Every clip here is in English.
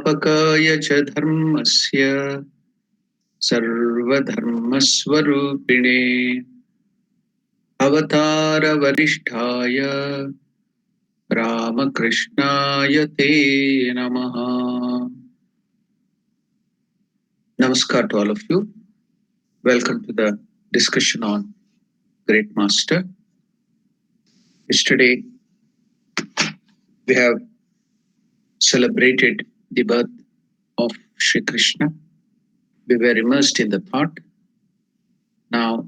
स्थापकाय च धर्मस्य सर्वधर्मस्वरूपिणे अवतारवरिष्ठाय रामकृष्णाय ते नमः. Namaskar to all of you. Welcome to the discussion on Great Master. Yesterday we have celebrated the birth of Sri Krishna. We were immersed in the thought. Now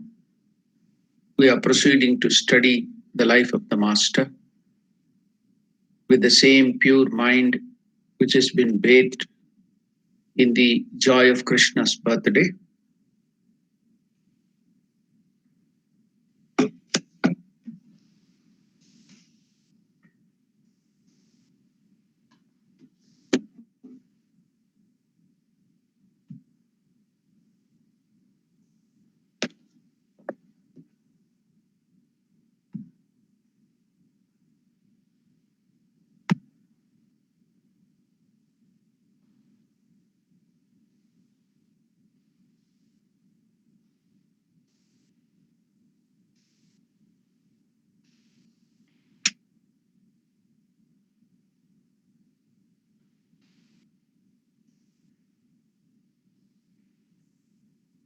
we are proceeding to study the life of the Master with the same pure mind which has been bathed in the joy of Krishna's birthday.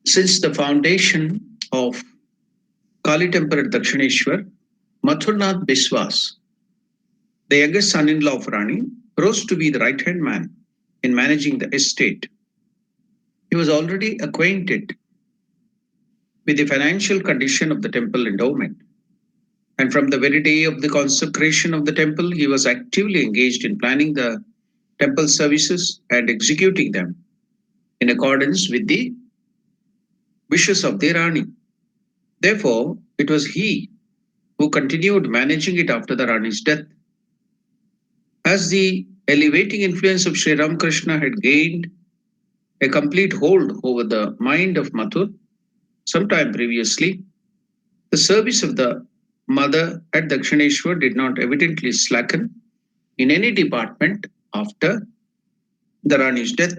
Since the foundation of Kali temple at Dakshineshwar, Mathurnath Biswas, the youngest son-in-law of Rani, rose to be the right-hand man in managing the estate. He was already acquainted with the financial condition of the temple endowment. And from the very day of the consecration of the temple, he was actively engaged in planning the temple services and executing them in accordance with the wishes of the Rani. Therefore, it was he who continued managing it after the Rani's death. As the elevating influence of Sri Ramakrishna had gained a complete hold over the mind of Mathur sometime previously, the service of the mother at Dakshineshwar did not evidently slacken in any department after the Rani's death.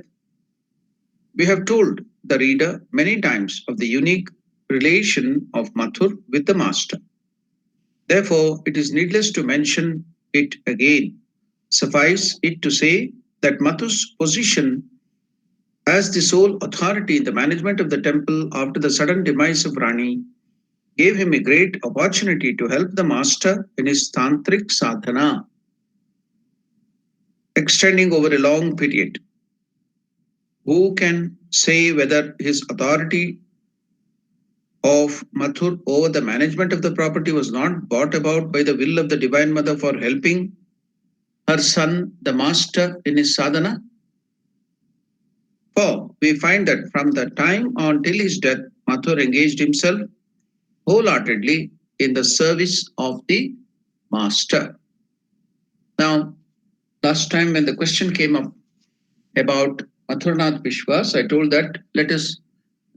We have told the reader many times of the unique relation of Mathur with the master. Therefore, it is needless to mention it again. Suffice it to say that Mathur's position as the sole authority in the management of the temple after the sudden demise of Rani gave him a great opportunity to help the master in his tantric sadhana, extending over a long period. Who can say whether his authority of Mathur over the management of the property was not brought about by the will of the Divine Mother for helping her son the master in his sadhana? For we find that from the time until his death, Mathur engaged himself wholeheartedly in the service of the master. Now, last time when the question came up about Mathurnath Vishwas, I told that let us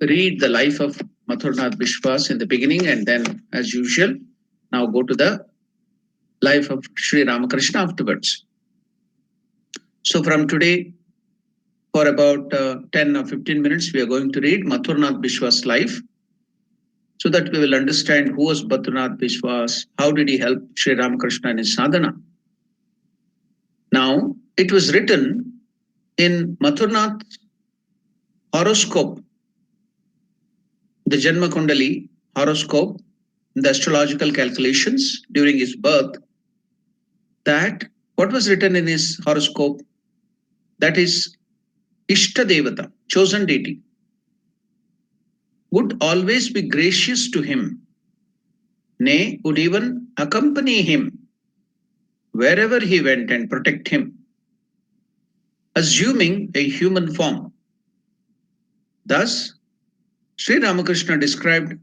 read the life of Mathurnath Vishwas in the beginning and then, as usual, now go to the life of Sri Ramakrishna afterwards. So, from today, for about 10 or 15 minutes, we are going to read Mathurnath Vishwas' life so that we will understand who was Mathurnath Vishwas, how did he help Sri Ramakrishna in his sadhana. Now, it was written in Mathurnath's horoscope, the Janma Kundali horoscope, the astrological calculations during his birth, that what was written in his horoscope, that is Ishta Devata, chosen deity, would always be gracious to him, nay, would even accompany him wherever he went and protect him, assuming a human form. Thus, Sri Ramakrishna described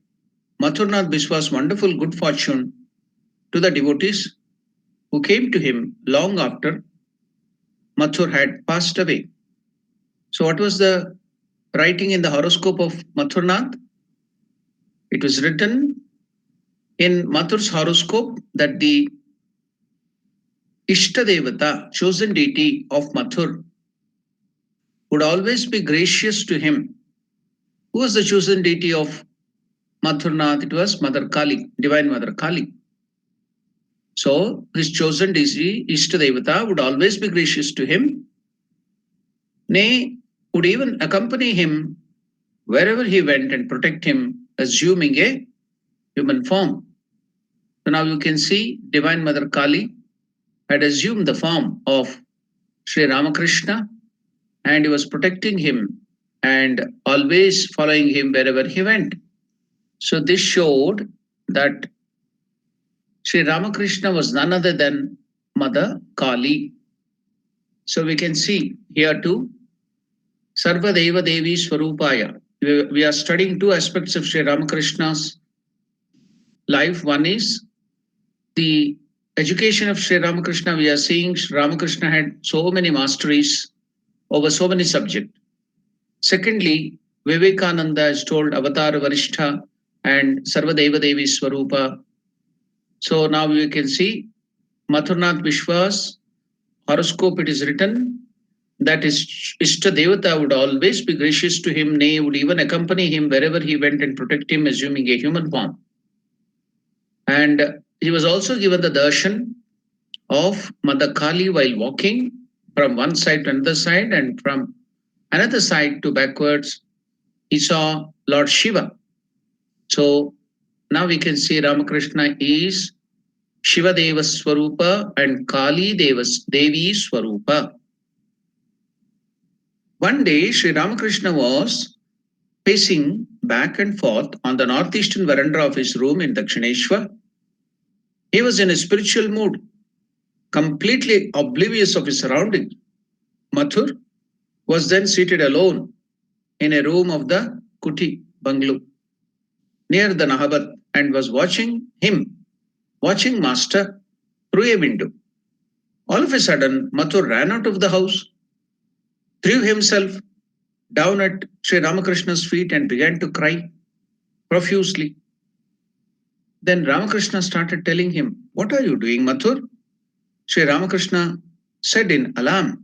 Mathurnath Vishwa's wonderful good fortune to the devotees who came to him long after Mathur had passed away. So, what was the writing in the horoscope of Mathurnath? It was written in Mathur's horoscope that the Ishta Devata, chosen deity of Mathur, would always be gracious to him. Who was the chosen deity of Mathurnath? It was Mother Kali, Divine Mother Kali. So, his chosen deity, Ishta Devata, would always be gracious to him, nay, would even accompany him wherever he went and protect him, assuming a human form. So now you can see Divine Mother Kali had assumed the form of Sri Ramakrishna and he was protecting him and always following him wherever he went. So this showed that Sri Ramakrishna was none other than Mother Kali. So we can see here too, Sarva Deva Devi Swarupaya. We are studying two aspects of Sri Ramakrishna's life. One is the education of Sri Ramakrishna. We are seeing Sri Ramakrishna had so many masteries over so many subjects. Secondly, Vivekananda has told Avatar Varishtha and Sarvadeva Devi Swarupa. So now we can see Mathurnath Vishwas horoscope, it is written that his Ishta Devata would always be gracious to him, nay, would even accompany him wherever he went and protect him, assuming a human form. And he was also given the darshan of Mother Kali while walking from one side to another side, and from another side to backwards, he saw Lord Shiva. So now we can see Ramakrishna is Shiva Deva Swarupa and Kali Devi Swarupa. One day, Sri Ramakrishna was pacing back and forth on the northeastern veranda of his room in Dakshineshwar. He was in a spiritual mood, completely oblivious of his surroundings. Mathur was then seated alone in a room of the Kuti bungalow near the Nahabat and was watching Master through a window. All of a sudden, Mathur ran out of the house, threw himself down at Sri Ramakrishna's feet and began to cry profusely. Then Ramakrishna started telling him, "What are you doing, Mathur?" Sri Ramakrishna said in alarm,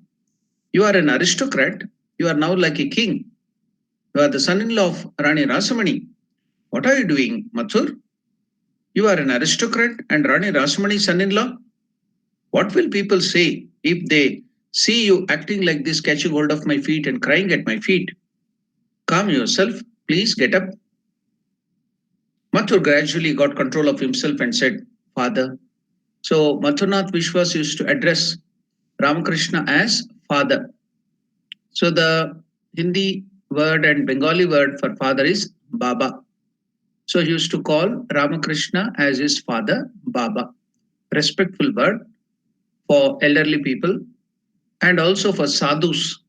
"You are an aristocrat. You are now like a king. You are the son-in-law of Rani Rasamani. What are you doing, Mathur? You are an aristocrat and Rani Rasamani's son-in-law. What will people say if they see you acting like this, catching hold of my feet and crying at my feet? Calm yourself. Please get up." Mathur gradually got control of himself and said, "Father." So Mathurnath Vishwas used to address Ramakrishna as father. So the Hindi word and Bengali word for father is Baba. So he used to call Ramakrishna as his father, Baba. Respectful word. for elderly people and also for sadhus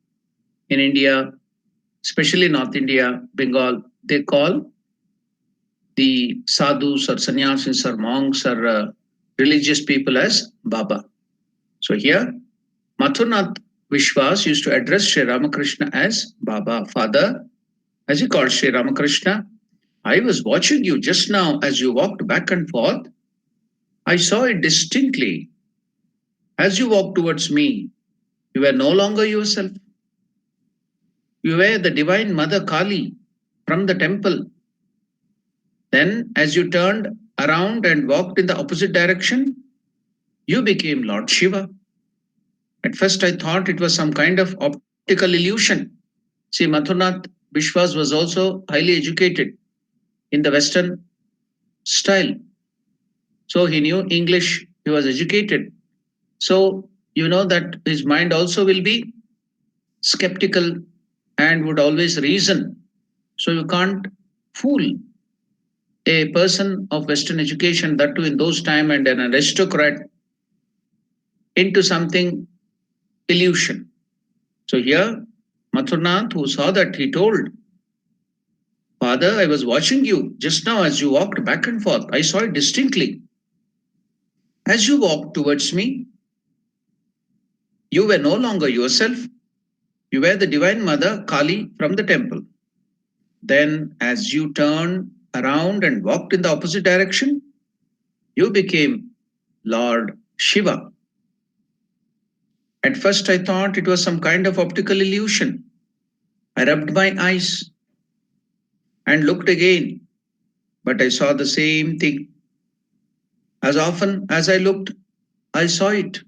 in India, especially North India, Bengal. They call the sadhus or sannyasis or monks or religious people as Baba. So here, Mathurnath Vishwas used to address Sri Ramakrishna as Baba, Father, as he called Sri Ramakrishna. I was watching you just now as you walked back and forth. I saw it distinctly. As you walked towards me, you were no longer yourself. You were the divine Mother Kali from the temple. Then, as you turned around and walked in the opposite direction, you became Lord Shiva. At first, I thought it was some kind of optical illusion. See, Mathurnath Vishwas was also highly educated in the Western style. So he knew English, he was educated. So you know that his mind also will be skeptical and would always reason. So you can't fool a person of Western education, that too in those time, and an aristocrat into something illusion. So here, Mathurnath, who saw that, he told, Father, I was watching you just now as you walked back and forth. I saw it distinctly. As you walked towards me, you were no longer yourself. You were the Divine Mother Kali from the temple. Then, as you turned around and walked in the opposite direction, you became Lord Shiva. At first, I thought it was some kind of optical illusion. I rubbed my eyes and looked again, but I saw the same thing. As often as I looked, I saw it.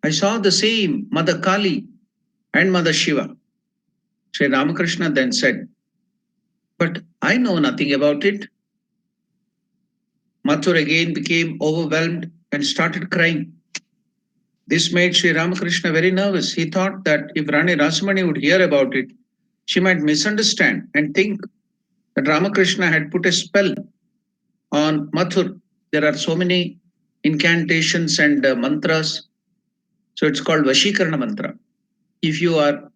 I saw the same Mother Kali and Mother Shiva. Sri Ramakrishna then said, But I know nothing about it. Mathur again became overwhelmed and started crying. This made Sri Ramakrishna very nervous. He thought that if Rani Rasamani would hear about it, she might misunderstand and think that Ramakrishna had put a spell on Mathur. There are so many incantations and mantras. So it's called Vashikarana mantra. If you are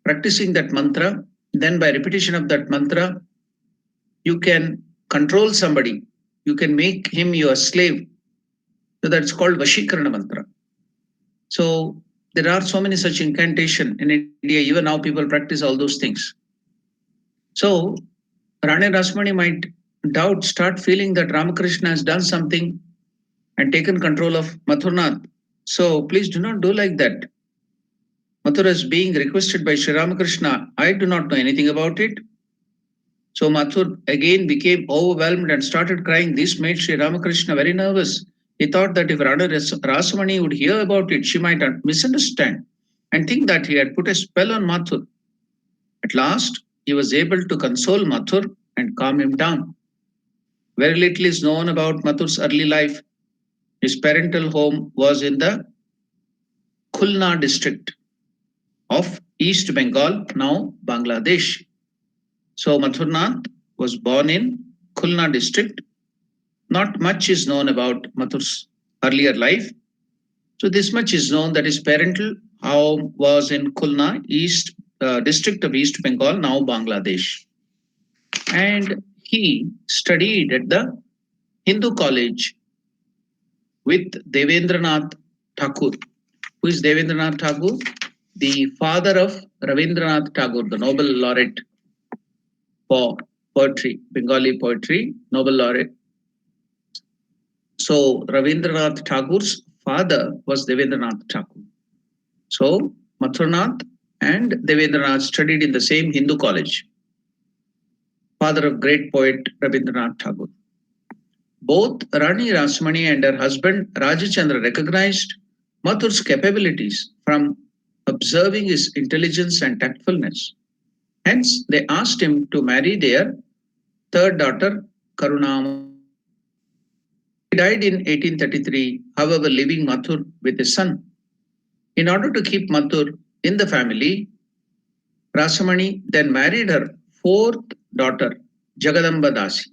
practicing that mantra, then by repetition of that mantra, you can control somebody. You can make him your slave. So that's called Vashikarana mantra. So there are so many such incantation in India. Even now people practice all those things. So Rani Rasmani might doubt, start feeling that Ramakrishna has done something and taken control of Mathurnath. So please do not do like that. Mathura is being requested by Sri Ramakrishna. I do not know anything about it. So Mathur again became overwhelmed and started crying. This made Sri Ramakrishna very nervous. He thought that if Radha Rasamani would hear about it, she might misunderstand and think that he had put a spell on Mathur. At last, he was able to console Mathur and calm him down. Very little is known about Mathur's early life. His parental home was in the Khulna district of East Bengal, now Bangladesh. So Mathurnath was born in Khulna district. Not much is known about Mathur's earlier life. So this much is known that his parental home was in Khulna, East district of East Bengal, now Bangladesh. And he studied at the Hindu college with Devendranath Thakur. Who is Devendranath Tagore? The father of Rabindranath Tagore, the Nobel laureate for poetry, Bengali poetry, Nobel laureate. So Rabindranath Tagore's father was Devendranath Tagore. So Mathurnath and Devendranath studied in the same Hindu college. Father of great poet Rabindranath Tagore. Both Rani Rasmani and her husband Rajachandra recognized Mathur's capabilities from observing his intelligence and tactfulness. Hence, they asked him to marry their third daughter, Karunamati. He died in 1833, however, leaving Mathur with a son. In order to keep Mathur in the family, Rasamani then married her fourth daughter, Jagadamba Dasi,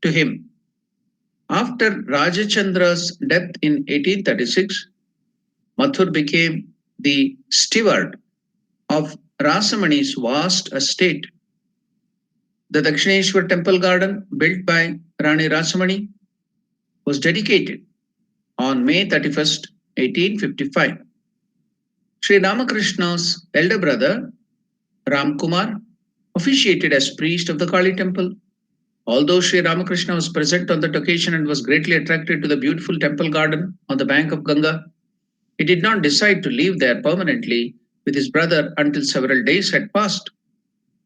to him. After Rajachandra's death in 1836, Mathur became the steward of Rasamani's vast estate. The Dakshineshwar temple garden, built by Rani Rasamani, was dedicated on May 31st, 1855. Sri Ramakrishna's elder brother, Ram Kumar, officiated as priest of the Kali temple. Although Sri Ramakrishna was present on that occasion and was greatly attracted to the beautiful temple garden on the bank of Ganga, he did not decide to live there permanently with his brother until several days had passed.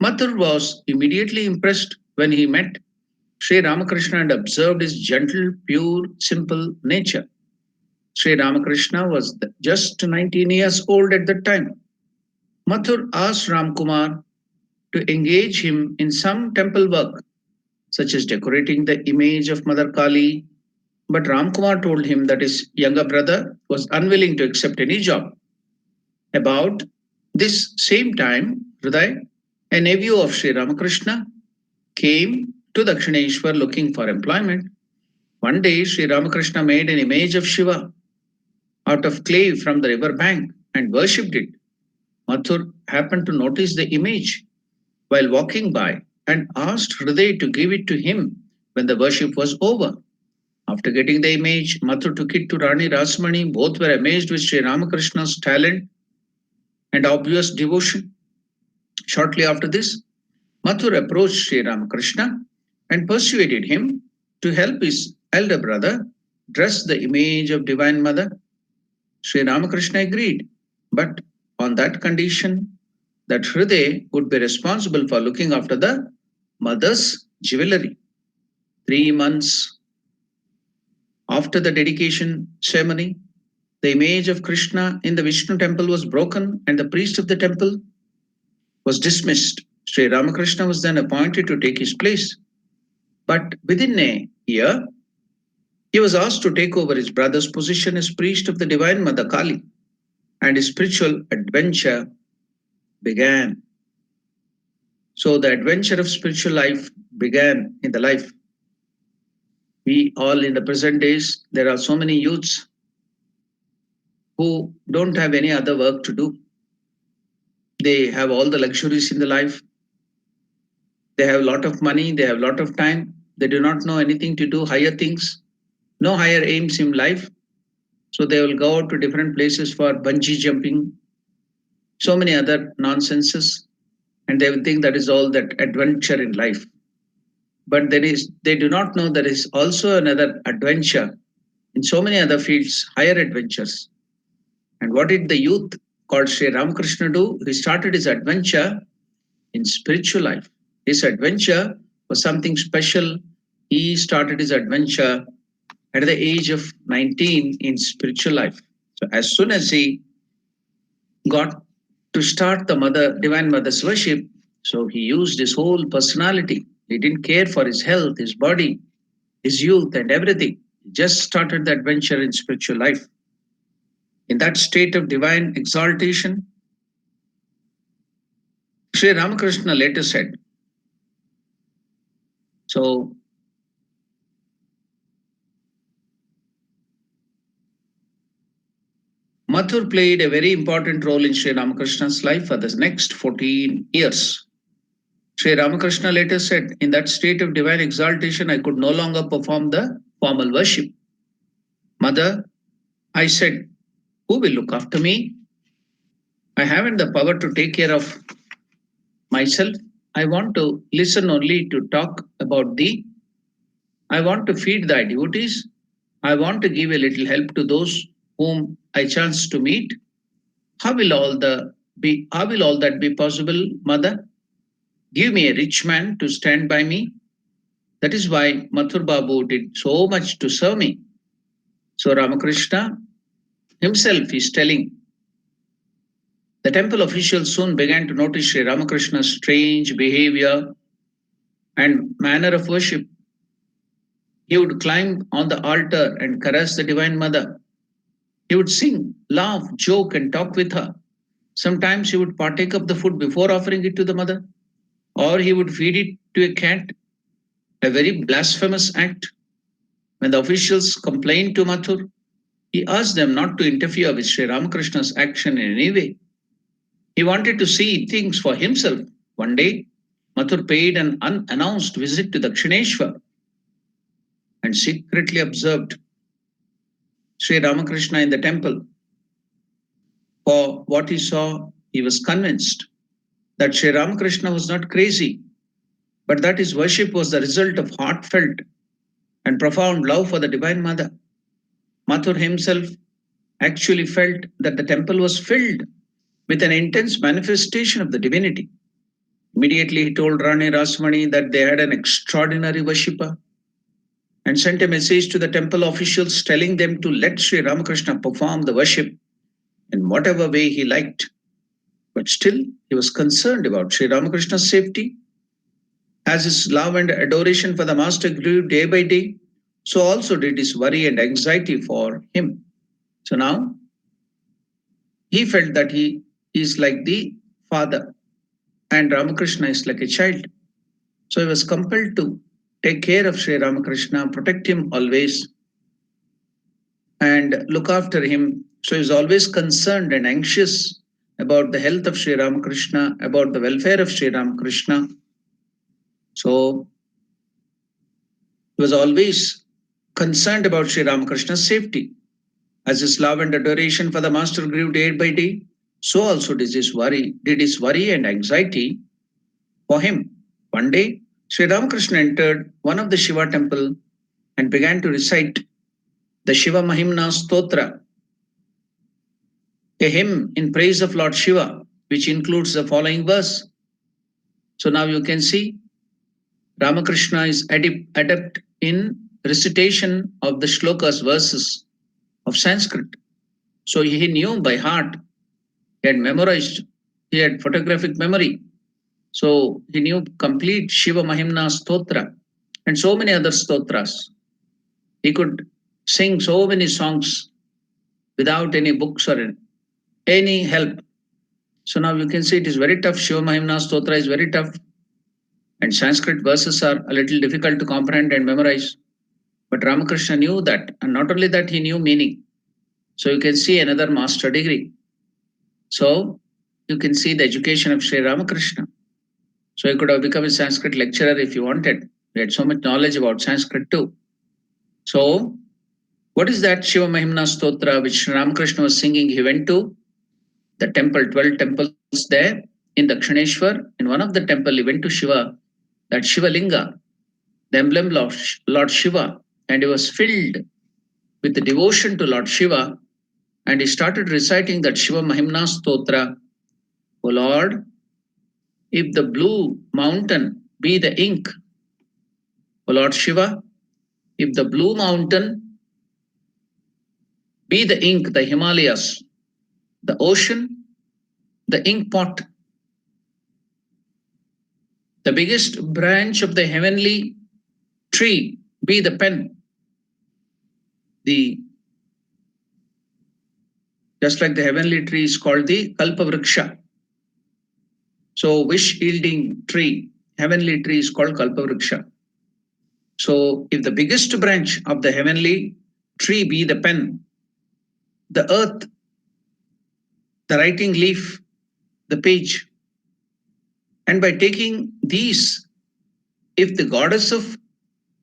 Mathur was immediately impressed when he met Sri Ramakrishna and observed his gentle, pure, simple nature. Sri Ramakrishna was just 19 years old at that time. Mathur asked Ramkumar to engage him in some temple work, such as decorating the image of Mother Kali, but Ramkumar told him that his younger brother was unwilling to accept any job. About this same time, Hriday, a nephew of Sri Ramakrishna, came to Dakshineshwar looking for employment. One day, Sri Ramakrishna made an image of Shiva out of clay from the river bank and worshipped it. Mathur happened to notice the image while walking by and asked Hriday to give it to him when the worship was over. After getting the image, Mathur took it to Rani Rasamani. Both were amazed with Sri Ramakrishna's talent and obvious devotion. Shortly after this, Mathur approached Sri Ramakrishna and persuaded him to help his elder brother dress the image of Divine Mother. Sri Ramakrishna agreed, but on that condition that Hriday would be responsible for looking after the mother's jewelry. 3 months after the dedication ceremony, the image of Krishna in the Vishnu temple was broken and the priest of the temple was dismissed. Sri Ramakrishna was then appointed to take his place. But within a year, he was asked to take over his brother's position as priest of the Divine Mother Kali, and his spiritual adventure began. So the adventure of spiritual life began in the life. We all in the present days, there are so many youths who don't have any other work to do. They have all the luxuries in the life. They have a lot of money, they have a lot of time. They do not know anything to do higher things, no higher aims in life. So they will go out to different places for bungee jumping, so many other nonsenses, and they will think that is all that adventure in life. But they do not know there is also another adventure in so many other fields, higher adventures. And what did the youth called Sri Ramakrishna do? He started his adventure in spiritual life. His adventure was something special. He started his adventure at the age of 19 in spiritual life. So as soon as he got to start the Divine Mother's worship, so he used his whole personality. He didn't care for his health, his body, his youth, and everything. He just started the adventure in spiritual life. In that state of divine exaltation, Sri Ramakrishna later said, so Mathur played a very important role in Sri Ramakrishna's life for the next 14 years. Sri Ramakrishna later said, in that state of divine exaltation, I could no longer perform the formal worship. Mother, I said, who will look after me? I haven't the power to take care of myself. I want to listen only to talk about thee. I want to feed thy devotees. I want to give a little help to those whom I chance to meet. How will all that be possible, Mother? Give me a rich man to stand by me. That is why Mathur Babu did so much to serve me. So Ramakrishna himself is telling. The temple officials soon began to notice Sri Ramakrishna's strange behavior and manner of worship. He would climb on the altar and caress the Divine Mother. He would sing, laugh, joke, and talk with her. Sometimes he would partake of the food before offering it to the mother, or he would feed it to a cat, a very blasphemous act. When the officials complained to Mathur, he asked them not to interfere with Sri Ramakrishna's action in any way. He wanted to see things for himself. One day, Mathur paid an unannounced visit to Dakshineshwar and secretly observed Sri Ramakrishna in the temple. For what he saw, he was convinced that Sri Ramakrishna was not crazy, but that his worship was the result of heartfelt and profound love for the Divine Mother. Mathur himself actually felt that the temple was filled with an intense manifestation of the divinity. Immediately, he told Rani Rasmani that they had an extraordinary worshipper and sent a message to the temple officials telling them to let Sri Ramakrishna perform the worship in whatever way he liked. But still, he was concerned about Sri Ramakrishna's safety. As his love and adoration for the Master grew day by day, so also did his worry and anxiety for him. So now he felt that he is like the father and Ramakrishna is like a child. So he was compelled to take care of Sri Ramakrishna, protect him always, and look after him. So he was always concerned and anxious about the health of Sri Ramakrishna, about the welfare of Sri Ramakrishna. So he was always concerned about Sri Ramakrishna's safety. As his love and adoration for the Master grew day by day, so also did his worry and anxiety for him. One day, Sri Ramakrishna entered one of the Shiva temple and began to recite the Shiva Mahimna Stotra, a hymn in praise of Lord Shiva, which includes the following verse. So now you can see Ramakrishna is adept in recitation of the shlokas, verses of Sanskrit. So he knew by heart, he had memorized, he had photographic memory. So he knew complete Shiva Mahimna Stotra and so many other stotras. He could sing so many songs without any books or any help. So now you can see it is very tough. Shiva Mahimna Stotra is very tough. And Sanskrit verses are a little difficult to comprehend and memorize. But Ramakrishna knew that. And not only that, he knew meaning. So you can see another master degree. So you can see the education of Sri Ramakrishna. So he could have become a Sanskrit lecturer if he wanted. He had so much knowledge about Sanskrit too. So what is that Shiva Mahimna Stotra which Ramakrishna was singing? He went to the temple, 12 temples there in Dakshineshwar. In one of the temple, he went to Shiva, that Shiva Linga, the emblem of Lord Shiva, and he was filled with the devotion to Lord Shiva, and he started reciting that Shiva Mahimna Stotra. O Lord, if the blue mountain be the ink, O Lord Shiva, if the blue mountain be the ink, the Himalayas, the ocean, the ink pot, the biggest branch of the heavenly tree be the pen, just like the heavenly tree is called the Kalpavriksha. So wish yielding tree, heavenly tree is called Kalpavriksha. So if the biggest branch of the heavenly tree be the pen, the earth, the writing leaf, the page, and by taking these, if the goddess of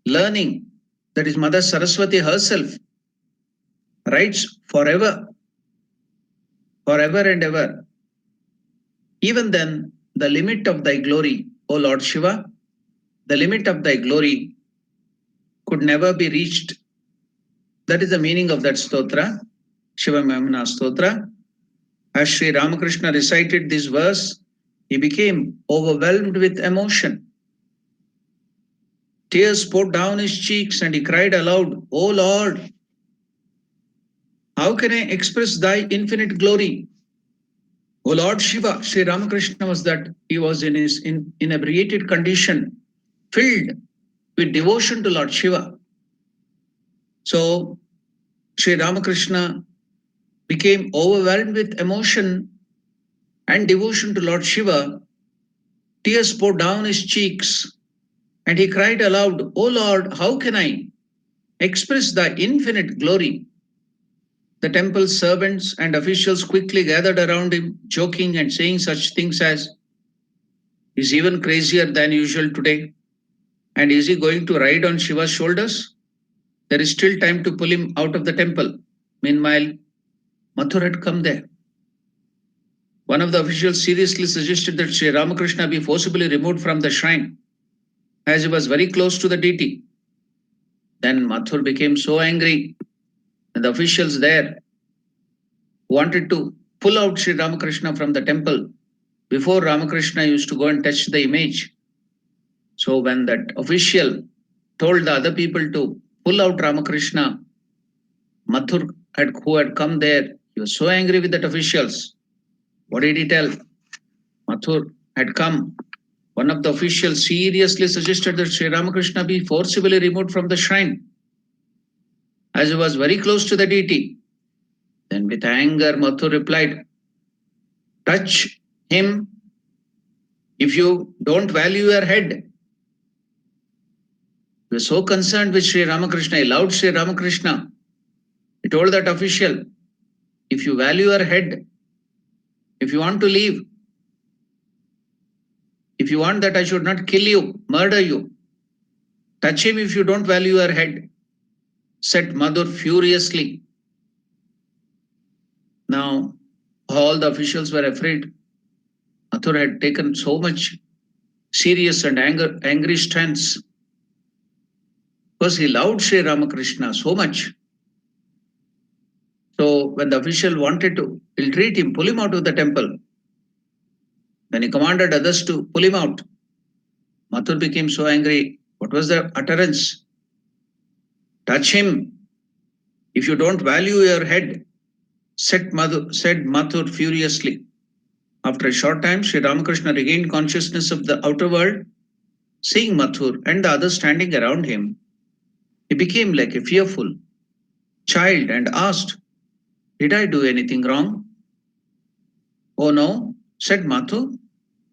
learning, that is Mother Saraswati herself, writes forever and ever, even then the limit of thy glory, O Lord Shiva, the limit of thy glory could never be reached. That is the meaning of that stotra, Shiva Mahimna Stotra. As Sri Ramakrishna recited this verse, he became overwhelmed with emotion. Tears poured down his cheeks and he cried aloud, O Lord, how can I express thy infinite glory? O Lord Shiva, Sri Ramakrishna was that he was in his inebriated condition, filled with devotion to Lord Shiva. So Sri Ramakrishna became overwhelmed with emotion and devotion to Lord Shiva. Tears poured down his cheeks and he cried aloud, O Lord, how can I expressed the infinite glory. The temple servants and officials quickly gathered around him, joking and saying such things as, "He's even crazier than usual today. And is he going to ride on Shiva's shoulders? There is still time to pull him out of the temple." Meanwhile, Mathur had come there. One of the officials seriously suggested that Sri Ramakrishna be forcibly removed from the shrine, as he was very close to the deity. Then Mathur became so angry, and the officials there wanted to pull out Sri Ramakrishna from the temple before Ramakrishna used to go and touch the image. So when that official told the other people to pull out Ramakrishna, Mathur who had come there, he was so angry with that officials. What did he tell? Mathur had come. One of the officials seriously suggested that Sri Ramakrishna be forcibly removed from the shrine, as he was very close to the deity. Then with anger, Mathur replied, "Touch him if you don't value your head." He was so concerned with Sri Ramakrishna, he loved Sri Ramakrishna. He told that official, "If you value your head, if you want to leave, if you want that I should not kill you, murder you, touch him if you don't value your head," said Mathur furiously. Now, all the officials were afraid. Mathur had taken so much serious and angry stance because he loved Sri Ramakrishna so much. So when the official wanted to ill-treat him, pull him out of the temple, when he commanded others to pull him out, Mathur became so angry. What was the utterance? "Touch him if you don't value your head," said Mathur furiously. After a short time, Sri Ramakrishna regained consciousness of the outer world. Seeing Mathur and the others standing around him, he became like a fearful child and asked, "Did I do anything wrong?" "Oh no," said Mathur,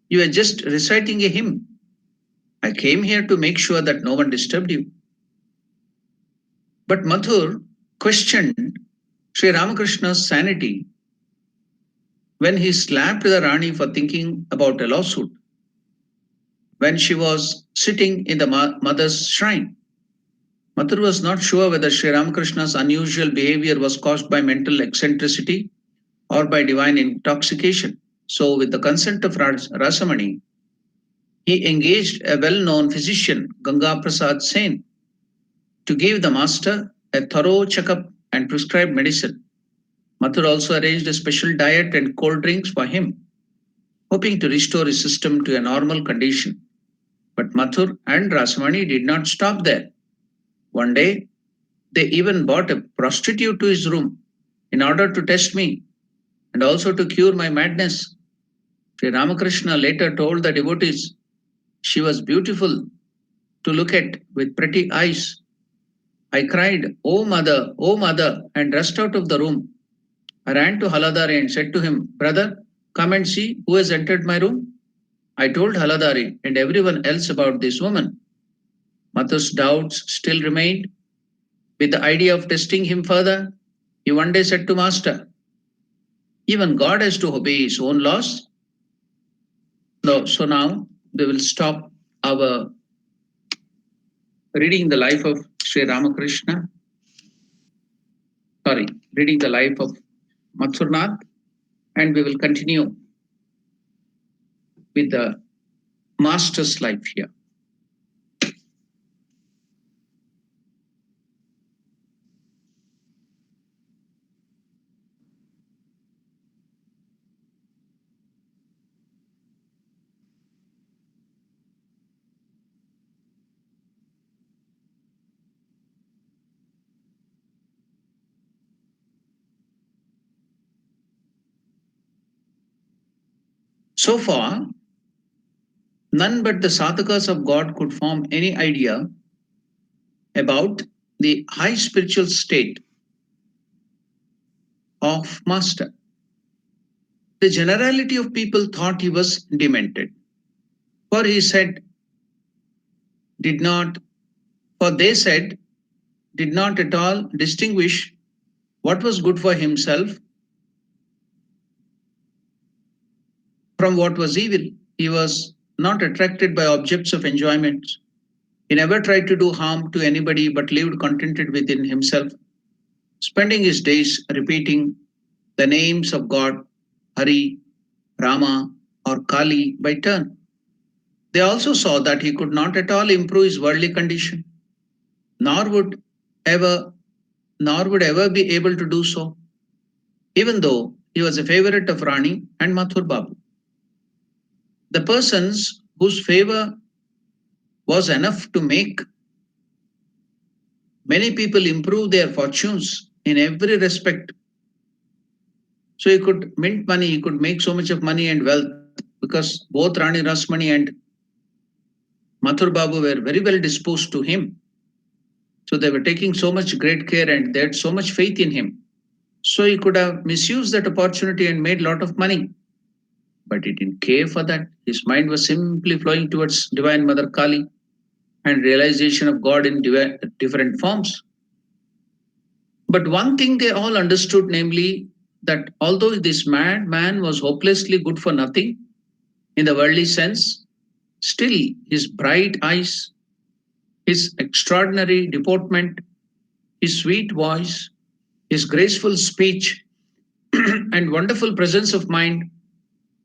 "you were just reciting a hymn. I came here to make sure that no one disturbed you." But Mathur questioned Sri Ramakrishna's sanity when he slapped the Rani for thinking about a lawsuit when she was sitting in the mother's shrine. Mathur was not sure whether Sri Ramakrishna's unusual behavior was caused by mental eccentricity or by divine intoxication. So, with the consent of Rasamani, he engaged a well-known physician, Ganga Prasad Sen, to give the master a thorough checkup and prescribe medicine. Mathur also arranged a special diet and cold drinks for him, hoping to restore his system to a normal condition. But Mathur and Rasamani did not stop there. One day, they even brought a prostitute to his room in order to test me and also to cure my madness. Sri Ramakrishna later told the devotees, "She was beautiful to look at with pretty eyes." I cried, "Oh mother," and rushed out of the room. I ran to Haladari and said to him, "Brother, come and see who has entered my room." I told Haladari and everyone else about this woman. Mathur's doubts still remained. With the idea of testing him further, he one day said to Master, "Even God has to obey his own laws." No, so now we will stop our reading the life of Sri Ramakrishna. Sorry, reading the life of Mathurnath, and we will continue with the master's life here. So far, none but the sadhakas of God could form any idea about the high spiritual state of Master. The generality of people thought he was demented, for he said, did not, for they said did not at all distinguish what was good for himself from what was evil. He was not attracted by objects of enjoyment. He never tried to do harm to anybody but lived contented within himself, spending his days repeating the names of God, Hari, Rama, or Kali by turn. They also saw that he could not at all improve his worldly condition, nor would ever nor would ever be able to do so, even though he was a favorite of Rani and Mathur Babu. The persons whose favor was enough to make many people improve their fortunes in every respect. So he could mint money, he could make so much of money and wealth because both Rani Rasmani and Mathur Babu were very well disposed to him. So they were taking so much great care and they had so much faith in him. So he could have misused that opportunity and made a lot of money. But he didn't care for that. His mind was simply flowing towards Divine Mother Kali and realization of God in different forms. But one thing they all understood, namely that although this mad man was hopelessly good for nothing in the worldly sense, still his bright eyes, his extraordinary deportment, his sweet voice, his graceful speech, and wonderful presence of mind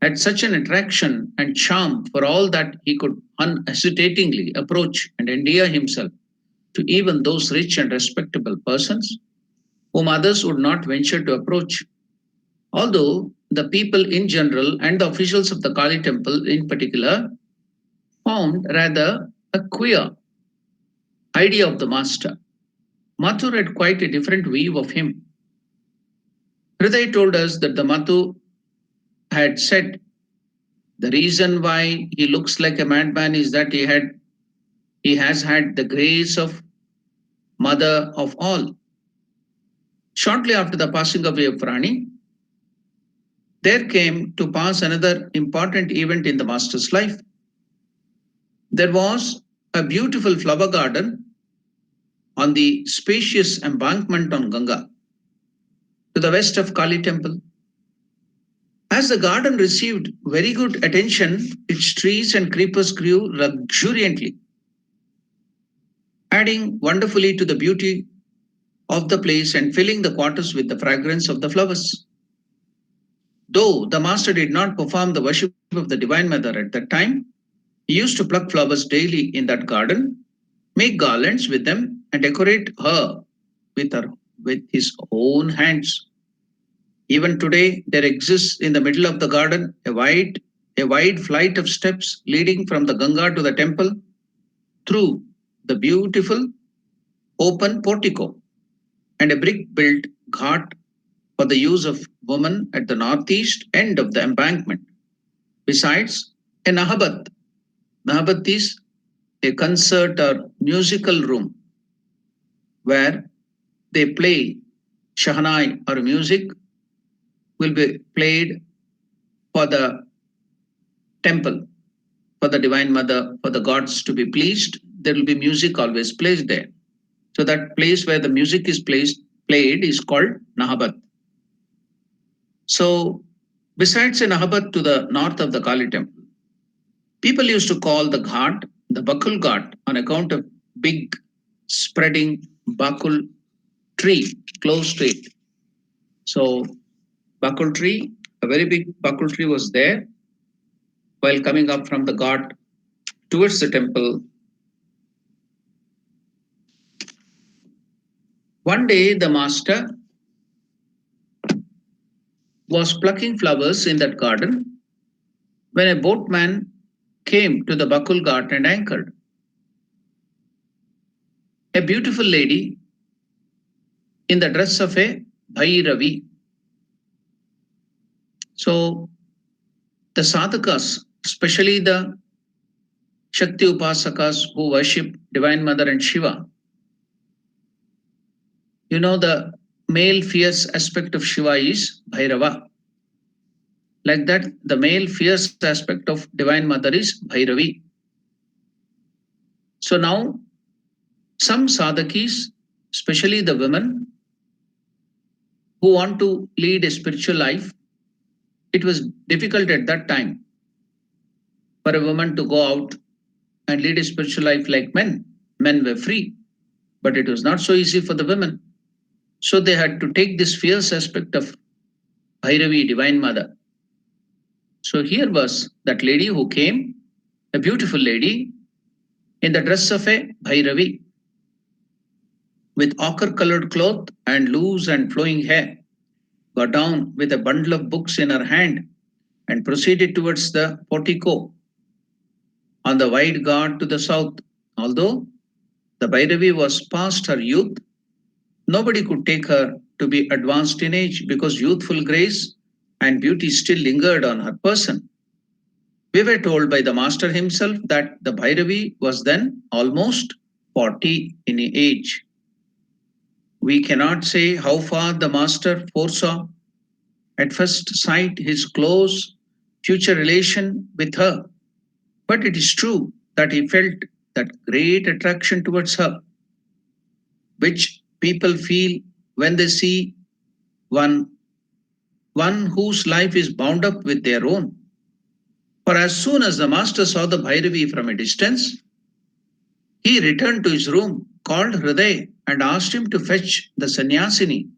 had such an attraction and charm for all that he could unhesitatingly approach and endear himself to even those rich and respectable persons whom others would not venture to approach. Although the people in general and the officials of the Kali temple in particular found rather a queer idea of the master, Mathur had quite a different view of him. Hriday told us that the Mathu had said the reason why he looks like a madman is that he has had the grace of mother of all. Shortly after the passing away of Rani, there came to pass another important event in the master's life. There was a beautiful flower garden on the spacious embankment on Ganga to the west of Kali temple. As the garden received very good attention, its trees and creepers grew luxuriantly, adding wonderfully to the beauty of the place and filling the quarters with the fragrance of the flowers. Though the master did not perform the worship of the Divine Mother at that time, he used to pluck flowers daily in that garden, make garlands with them, and decorate her with his own hands. Even today, there exists in the middle of the garden a wide flight of steps leading from the Ganga to the temple through the beautiful open portico and a brick-built ghat for the use of women at the northeast end of the embankment. Besides, a Nahabat. Nahabat is a concert or musical room where they play shahnai or music will be played for the temple, for the Divine Mother, for the gods to be pleased. There will be music always placed there. So that place where the music is played is called Nahabat. So besides a Nahabat to the north of the Kali temple, people used to call the ghat the Bakul Ghat on account of big spreading Bakul tree close to it. So Bakul tree, a very big Bakul tree was there while coming up from the ghat towards the temple. One day the master was plucking flowers in that garden when a boatman came to the Bakul Ghat and anchored. A beautiful lady in the dress of a Bhairavi. So the sadhakas, especially the Shakti Upasakas who worship Divine Mother and Shiva, you know the male fierce aspect of Shiva is Bhairava. Like that, the male fierce aspect of Divine Mother is Bhairavi. So now some sadhakis especially the women who want to lead a spiritual life. It was difficult at that time for a woman to go out and lead a spiritual life like men. Men were free, but it was not so easy for the women. So they had to take this fierce aspect of Bhairavi, Divine Mother. So here was that lady who came, a beautiful lady, in the dress of a Bhairavi, with ochre colored cloth and loose and flowing hair, got down with a bundle of books in her hand and proceeded towards the portico on the wide ghat to the south. Although the Bhairavi was past her youth, nobody could take her to be advanced in age because youthful grace and beauty still lingered on her person. We were told by the master himself that the Bhairavi was then almost 40 in age. We cannot say how far the master foresaw at first sight his close future relation with her, but it is true that he felt that great attraction towards her, which people feel when they see one one whose life is bound up with their own. For as soon as the master saw the Bhairavi from a distance, he returned to his room, called Hriday, and asked him to fetch the sannyasini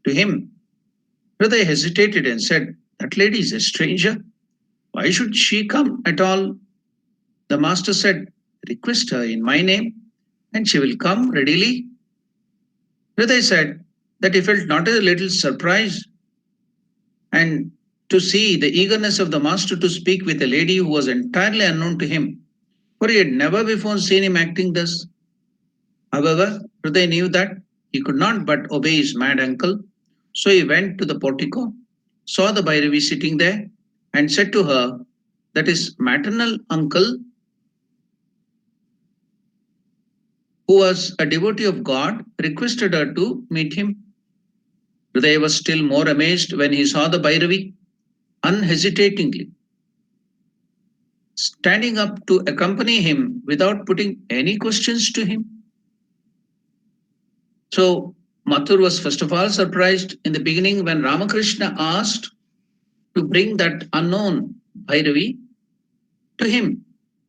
to him. Hriday hesitated and said, "That lady is a stranger. Why should she come at all?" The master said, "Request her in my name, and she will come readily." Hriday said that he felt not a little surprised and to see the eagerness of the master to speak with a lady who was entirely unknown to him, for he had never before seen him acting thus. However, Hriday knew that he could not but obey his mad uncle, so he went to the portico, saw the Bhairavi sitting there, and said to her that his maternal uncle, who was a devotee of God, requested her to meet him. Hriday was still more amazed when he saw the Bhairavi unhesitatingly standing up to accompany him without putting any questions to him. So Mathur was first of all surprised in the beginning when Ramakrishna asked to bring that unknown Bhairavi to him.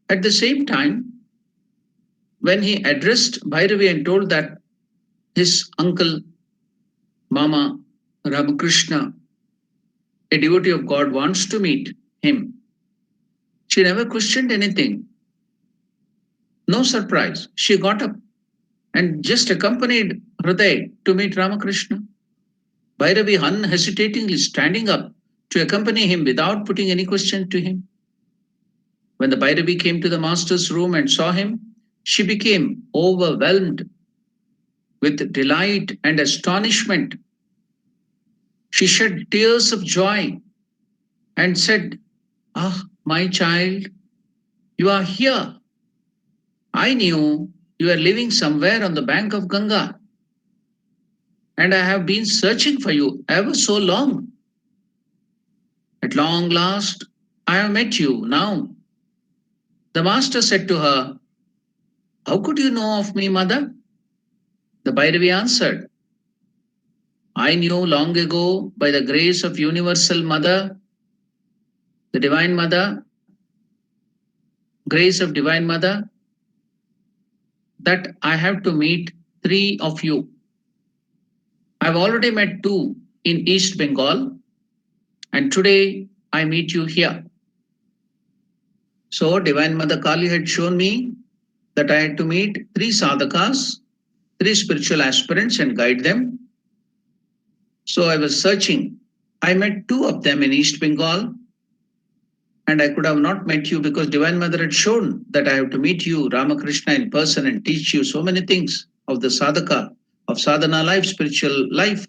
At the same time, when he addressed Bhairavi and told that his uncle Mama Ramakrishna, a devotee of God, wants to meet him, she never questioned anything. No surprise. She got up and just accompanied Hriday to meet Ramakrishna. Bhairavi unhesitatingly standing up to accompany him without putting any question to him. When the Bhairavi came to the master's room and saw him, she became overwhelmed with delight and astonishment. She shed tears of joy and said, "Ah, my child, you are here. I knew you were living somewhere on the bank of Ganga, and I have been searching for you ever so long. At long last, I have met you now." The master said to her, "How could you know of me, mother?" The Bhairavi answered, "I knew long ago by the grace of Universal Mother, the Divine Mother, grace of Divine Mother, that I have to meet three of you. I've already met two in East Bengal, and today I meet you here." So Divine Mother Kali had shown me that I had to meet three sadhakas, three spiritual aspirants and guide them. So I was searching. I met two of them in East Bengal, and I could have not met you because Divine Mother had shown that I have to meet you, Ramakrishna, in person and teach you so many things of the sadhaka, of sadhana life, spiritual life.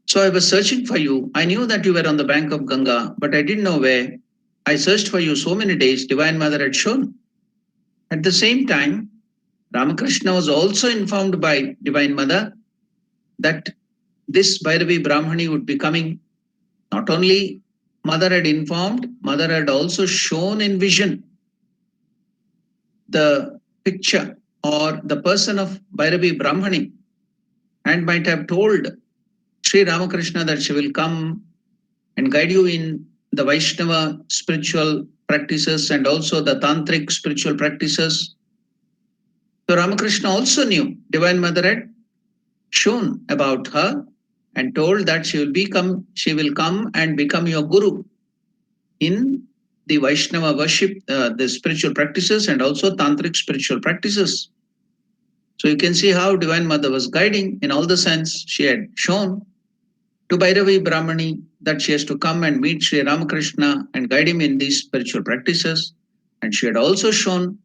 So I was searching for you. I knew that you were on the bank of Ganga, but I didn't know where. I searched for you so many days, Divine Mother had shown. At the same time, Ramakrishna was also informed by Divine Mother that this Bhairavi Brahmani would be coming. Not only Mother had informed, Mother had also shown in vision the picture or the person of Bhairavi Brahmani and might have told Sri Ramakrishna that she will come and guide you in the Vaishnava spiritual practices and also the Tantric spiritual practices. So Ramakrishna also knew Divine Mother had shown about her and told that she will come and become your guru in the Vaishnava worship, the spiritual practices and also Tantric spiritual practices. So you can see how Divine Mother was guiding in all the sense. She had shown to Bhairavi Brahmani that she has to come and meet Sri Ramakrishna and guide him in these spiritual practices. And she had also shown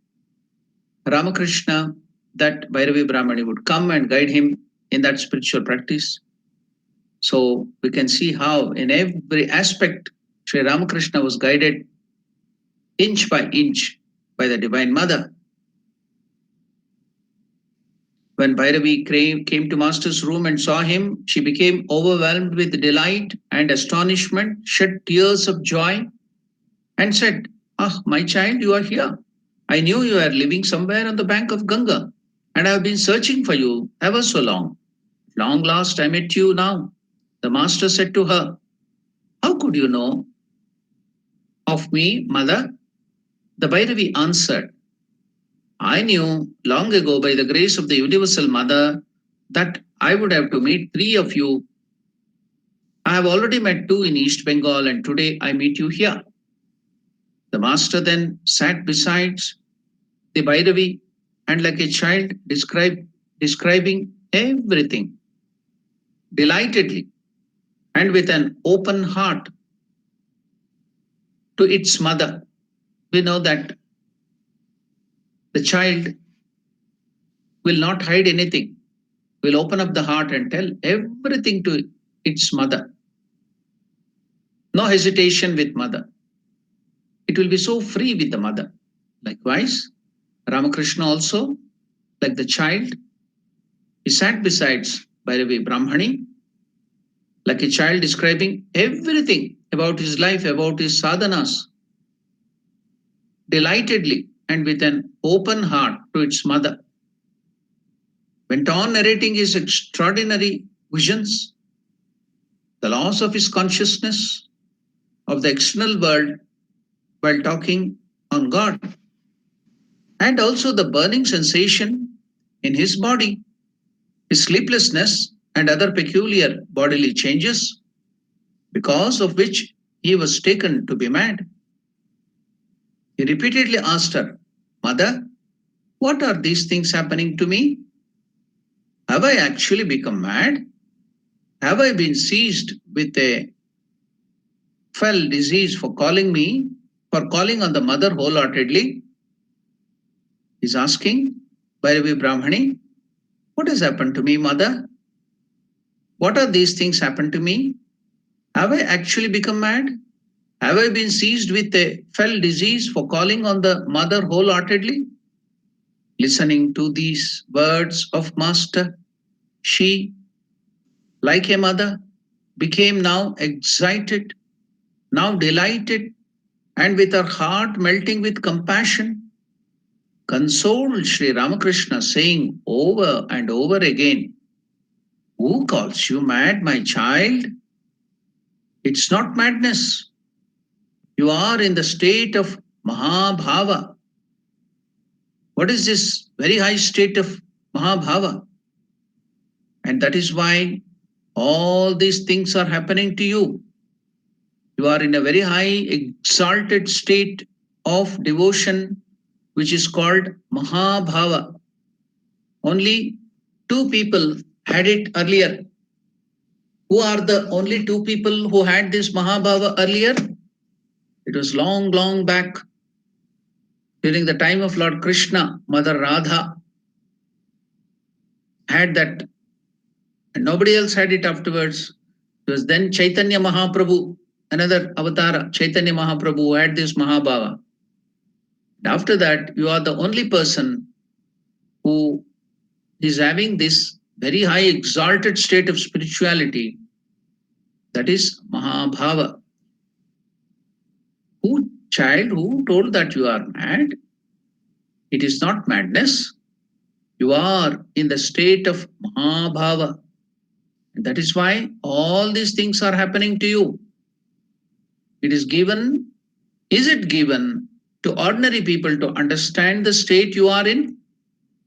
Ramakrishna that Bhairavi Brahmani would come and guide him in that spiritual practice. So we can see how in every aspect Sri Ramakrishna was guided inch by inch by the Divine Mother. When Bhairavi came to Master's room and saw him, she became overwhelmed with delight and astonishment, shed tears of joy, and said, "Ah, my child, you are here. I knew you are living somewhere on the bank of Ganga, and I have been searching for you ever so long. Long last, I met you now." The Master said to her, "How could you know of me, mother?" The Bhairavi answered, "I knew long ago by the grace of the Universal Mother that I would have to meet three of you. I have already met two in East Bengal and today I meet you here." The Master then sat beside the Bhairavi and like a child describing everything delightedly and with an open heart to its mother. We know that the child will not hide anything, will open up the heart and tell everything to its mother. No hesitation with mother. It will be so free with the mother. Likewise, Ramakrishna also, like the child, he sat beside Bhairavi Brahmani, like a child describing everything about his life, about his sadhanas, delightedly and with an open heart to its mother. Went on narrating his extraordinary visions, the loss of his consciousness of the external world while talking on God, and also the burning sensation in his body, his sleeplessness, and other peculiar bodily changes, because of which he was taken to be mad. He repeatedly asked her, "Mother, what are these things happening to me? Have I actually become mad? Have I been seized with a fell disease for calling on the mother wholeheartedly?" He's asking Bhairavi Brahmani, "What has happened to me, mother? What are these things happened to me? Have I actually become mad? Have I been seized with a fell disease for calling on the mother wholeheartedly?" Listening to these words of Master, she, like a mother, became now excited, now delighted, and with her heart melting with compassion, consoled Sri Ramakrishna, saying over and over again, "Who calls you mad, my child? It's not madness. You are in the state of Mahabhava." What is this very high state of Mahabhava? And that is why all these things are happening to you. You are in a very high, exalted state of devotion, which is called Mahabhava. Only two people had it earlier. Who are the only two people who had this Mahabhava earlier? It was long, long back during the time of Lord Krishna. Mother Radha had that, and nobody else had it afterwards. It was then Chaitanya Mahaprabhu, another avatara, Chaitanya Mahaprabhu, who had this Mahabhava. And after that, you are the only person who is having this very high, exalted state of spirituality, that is Mahabhava. Who told that you are mad? It is not madness. You are in the state of Mahabhava. That is why all these things are happening to you. It is given, is it given to ordinary people to understand the state you are in?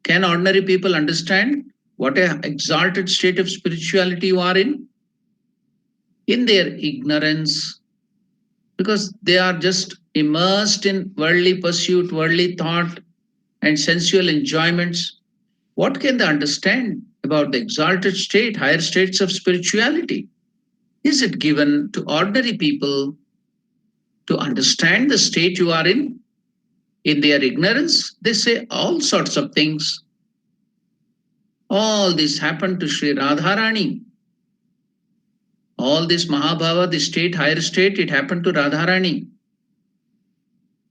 Can ordinary people understand what a exalted state of spirituality you are in? In their ignorance, because they are just immersed in worldly pursuit, worldly thought, and sensual enjoyments. What can they understand about the exalted state, higher states of spirituality? Is it given to ordinary people to understand the state you are in? In their ignorance, they say all sorts of things. All this happened to Sri Radharani. All this Mahabhava, the state, higher state, it happened to Radharani.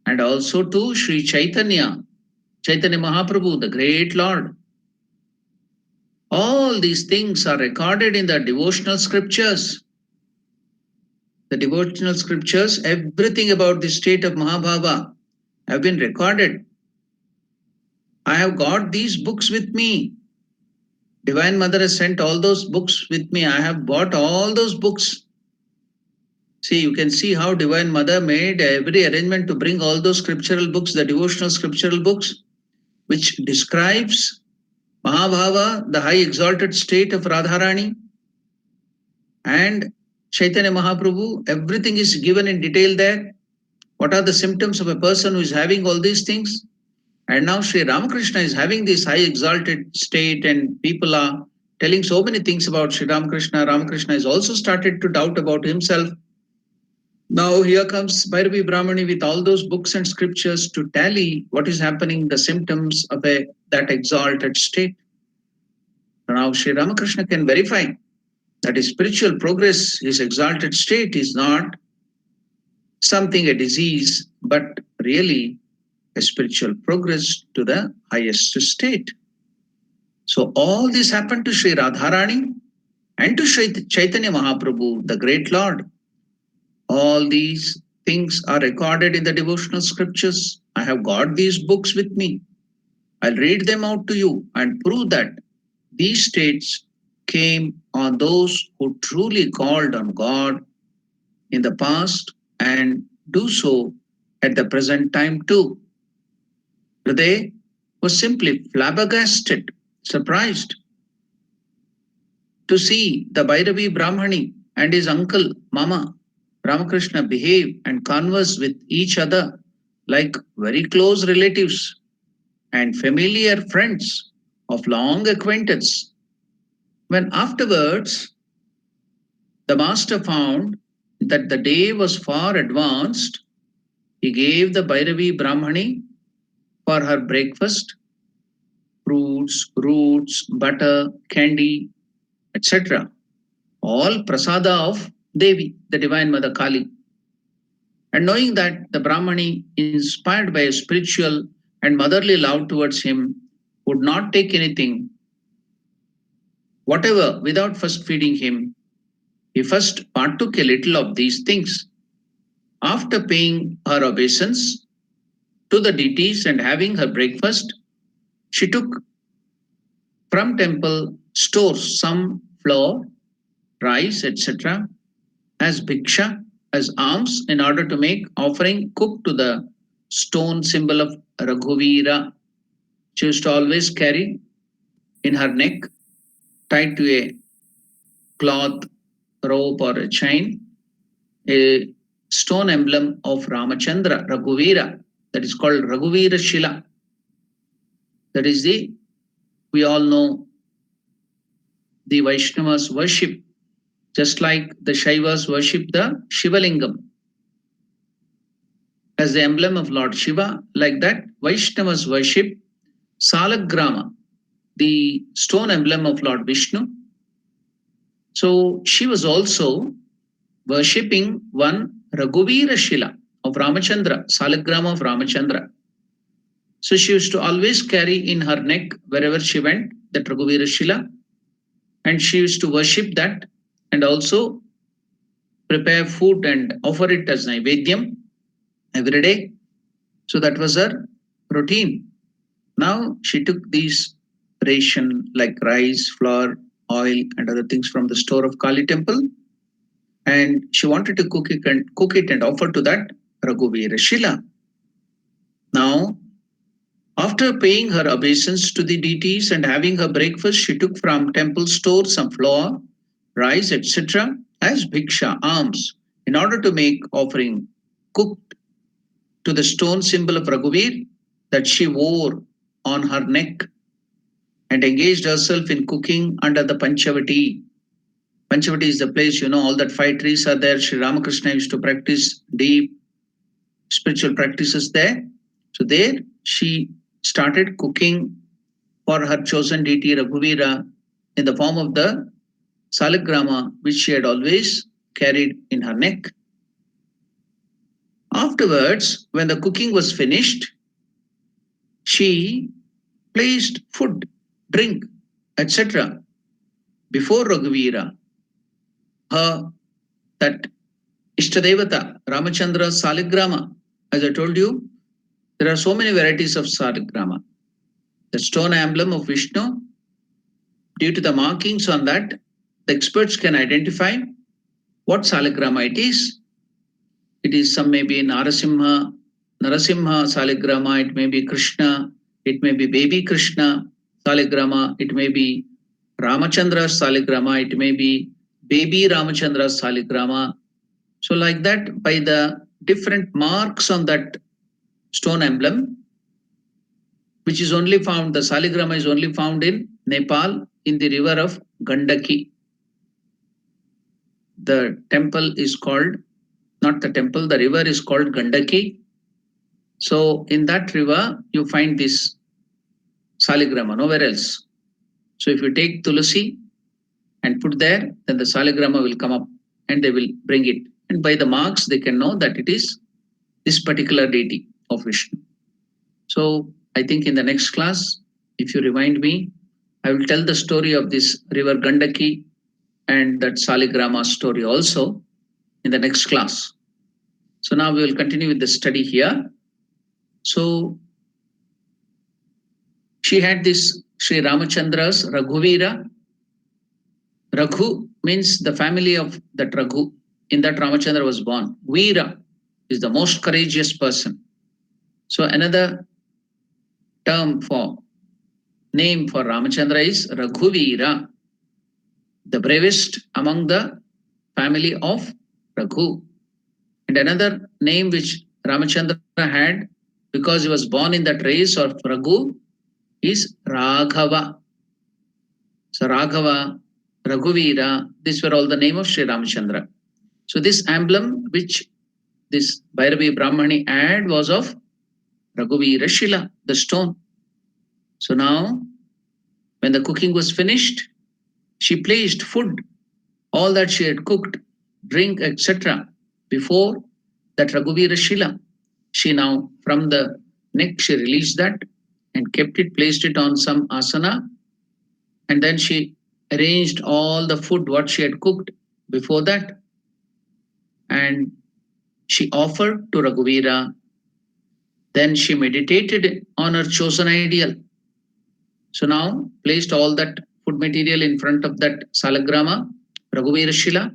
And also to Sri Chaitanya, Chaitanya Mahaprabhu, the great Lord. All these things are recorded in the devotional scriptures. The devotional scriptures, everything about the state of Mahabhava have been recorded. I have got these books with me. Divine Mother has sent all those books with me. I have bought all those books. See, you can see how Divine Mother made every arrangement to bring all those scriptural books, the devotional scriptural books, which describes Mahabhava, the high exalted state of Radharani, and Chaitanya Mahaprabhu. Everything is given in detail there. What are the symptoms of a person who is having all these things? And now Sri Ramakrishna is having this high exalted state, and people are telling so many things about Sri Ramakrishna. Ramakrishna has also started to doubt about himself. Now here comes Bhairavi Brahmani with all those books and scriptures to tally what is happening, the symptoms of that exalted state. Now Sri Ramakrishna can verify that his spiritual progress, his exalted state is not something a disease, but really a spiritual progress to the highest state. So all this happened to Sri Radharani and to Sri Chaitanya Mahaprabhu, the great Lord. All these things are recorded in the devotional scriptures. I have got these books with me. I'll read them out to you and prove that these states came on those who truly called on God in the past and do so at the present time too. Hriday was simply flabbergasted, surprised to see the Bhairavi Brahmani and his uncle Mama Ramakrishna behave and converse with each other like very close relatives and familiar friends of long acquaintance. When afterwards the master found that the day was far advanced, he gave the Bhairavi Brahmani for her breakfast fruits, roots, butter, candy, etc. All prasada of Devi, the Divine Mother Kali. And knowing that the Brahmani, inspired by a spiritual and motherly love towards him, would not take anything, whatever, without first feeding him, he first partook a little of these things. After paying her obeisance to the deities and having her breakfast, she took from temple stores some flour, rice, etc., as bhiksha, as alms, in order to make offering cooked to the stone symbol of Raghuvira. She used to always carry in her neck, tied to a cloth, rope, or a chain, a stone emblem of Ramachandra, Raghuvira, that is called Raghuvira Shila. That is we all know the Vaishnavas worship, just like the Shaivas worship the Shivalingam as the emblem of Lord Shiva. Like that, Vaishnavas worship Salagrama, the stone emblem of Lord Vishnu. So she was also worshipping one Raghuvira Shila of Ramachandra, Salagrama of Ramachandra. So she used to always carry in her neck wherever she went that Raghuvira Shila, and she used to worship that and also prepare food and offer it as Naivedyam every day. So that was her routine. Now she took these ration like rice, flour, oil, and other things from the store of Kali temple. And she wanted to cook it and offer to that Raghuvira Shila. Now, after paying her obeisance to the deities and having her breakfast, she took from temple store some flour, rice, etc. as bhiksha, alms, in order to make offering cooked to the stone symbol of Raghuvir that she wore on her neck and engaged herself in cooking under the Panchavati. Panchavati is the place, all that 5 trees are there. Sri Ramakrishna used to practice deep spiritual practices there. So there she started cooking for her chosen deity Raghuvira in the form of the Saligrama, which she had always carried in her neck. Afterwards, when the cooking was finished, she placed food, drink, etc. before Raghuvira, her that Ishtadevata, Ramachandra Saligrama. As I told you, there are so many varieties of Saligrama. The stone emblem of Vishnu, due to the markings on that, the experts can identify what Saligrama it is. It is some maybe Narasimha Saligrama, it may be Krishna, it may be baby Krishna Saligrama, it may be Ramachandra Saligrama, it may be baby Ramachandra Saligrama. So like that, by the different marks on that stone emblem, which is only found, the Saligrama is only found in Nepal in the river of Gandaki. The temple is called, not the temple, the river is called Gandaki. So in that river, you find this Saligrama, nowhere else. So if you take Tulasi and put there, then the Saligrama will come up and they will bring it. And by the marks, they can know that it is this particular deity of Vishnu. So I think in the next class, if you remind me, I will tell the story of this river Gandaki and that Saligrama story also in the next class. So now we will continue with the study here. So she had this Sri Ramachandra's Raghuvira. Raghu means the family of that Raghu. In that Ramachandra was born. Veera is the most courageous person. So another term for name for Ramachandra is Raghuvira, the bravest among the family of Raghu. And another name which Ramachandra had, because he was born in that race of Raghu, is Raghava. So Raghava, Raghuvira, these were all the name of Sri Ramachandra. So this emblem which this Bhairavi Brahmani had was of Raghuvira Shila, the stone. So now, when the cooking was finished, she placed food, all that she had cooked, drink, etc. before that Raghuvira Shila. She now, from the neck, she released that and kept it, placed it on some asana, and then she arranged all the food what she had cooked before that, and she offered to Raghuvira. Then she meditated on her chosen ideal. So now placed all that food material in front of that Salagrama, Raghuvira Shila.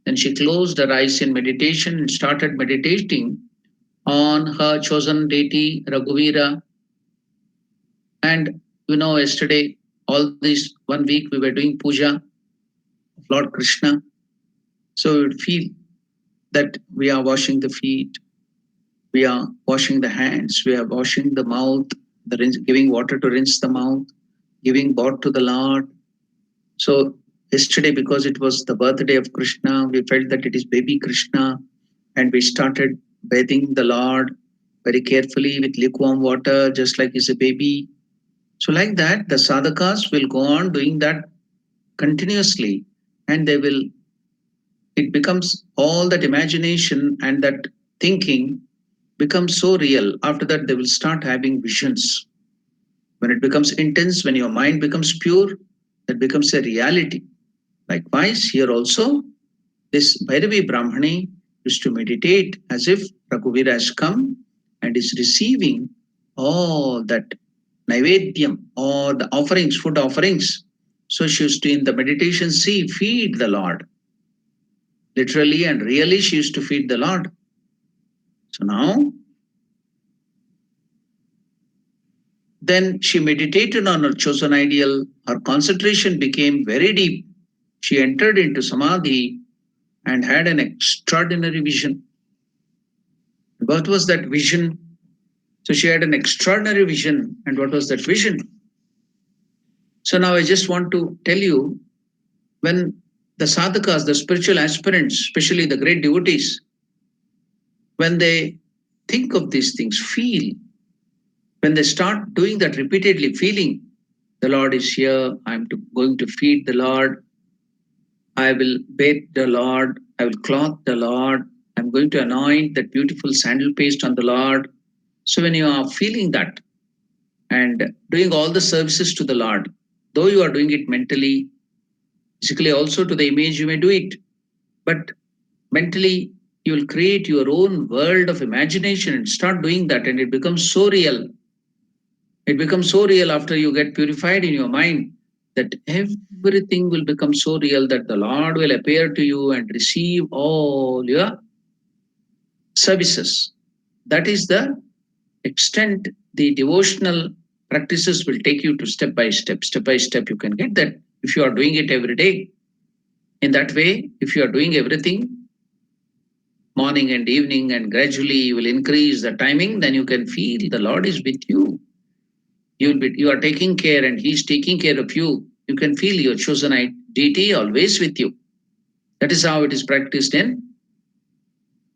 Then she closed her eyes in meditation and started meditating on her chosen deity, Raghuvira. And yesterday, all this 1 week, we were doing puja of Lord Krishna. So we would feel that we are washing the feet, we are washing the hands, we are washing the mouth, giving water to rinse the mouth, giving bath to the Lord. So yesterday, because it was the birthday of Krishna, we felt that it is baby Krishna, and we started bathing the Lord very carefully with lukewarm water, just like he's a baby. So like that, the sadhakas will go on doing that continuously, and it becomes all that imagination and that thinking becomes so real. After that, they will start having visions. When it becomes intense, when your mind becomes pure, that becomes a reality. Likewise, here also, this Bhairavi Brahmani used to meditate as if Raghuvira has come and is receiving all that Naivedyam or the offerings, food offerings. So she used to, in the meditation, see, feed the Lord. Literally and really, she used to feed the Lord. So now, then she meditated on her chosen ideal. Her concentration became very deep. She entered into samadhi and had an extraordinary vision. What was that vision? So she had an extraordinary vision. And what was that vision? So now I just want to tell you, when the sadhakas, the spiritual aspirants, especially the great devotees, when they think of these things, feel, when they start doing that repeatedly, feeling, the Lord is here, I'm going to feed the Lord, I will bathe the Lord, I will clothe the Lord, I'm going to anoint that beautiful sandal paste on the Lord. So when you are feeling that and doing all the services to the Lord, though you are doing it mentally, physically also to the image you may do it, but mentally you will create your own world of imagination and start doing that, and it becomes so real. It becomes so real after you get purified in your mind that everything will become so real that the Lord will appear to you and receive all your services. That is the extent the devotional practices will take you to step by step. Step by step, you can get that if you are doing it every day. In that way, if you are doing everything morning and evening and gradually you will increase the timing, then you can feel the Lord is with you. You are taking care and He is taking care of you. You can feel your chosen deity always with you. That is how it is practiced in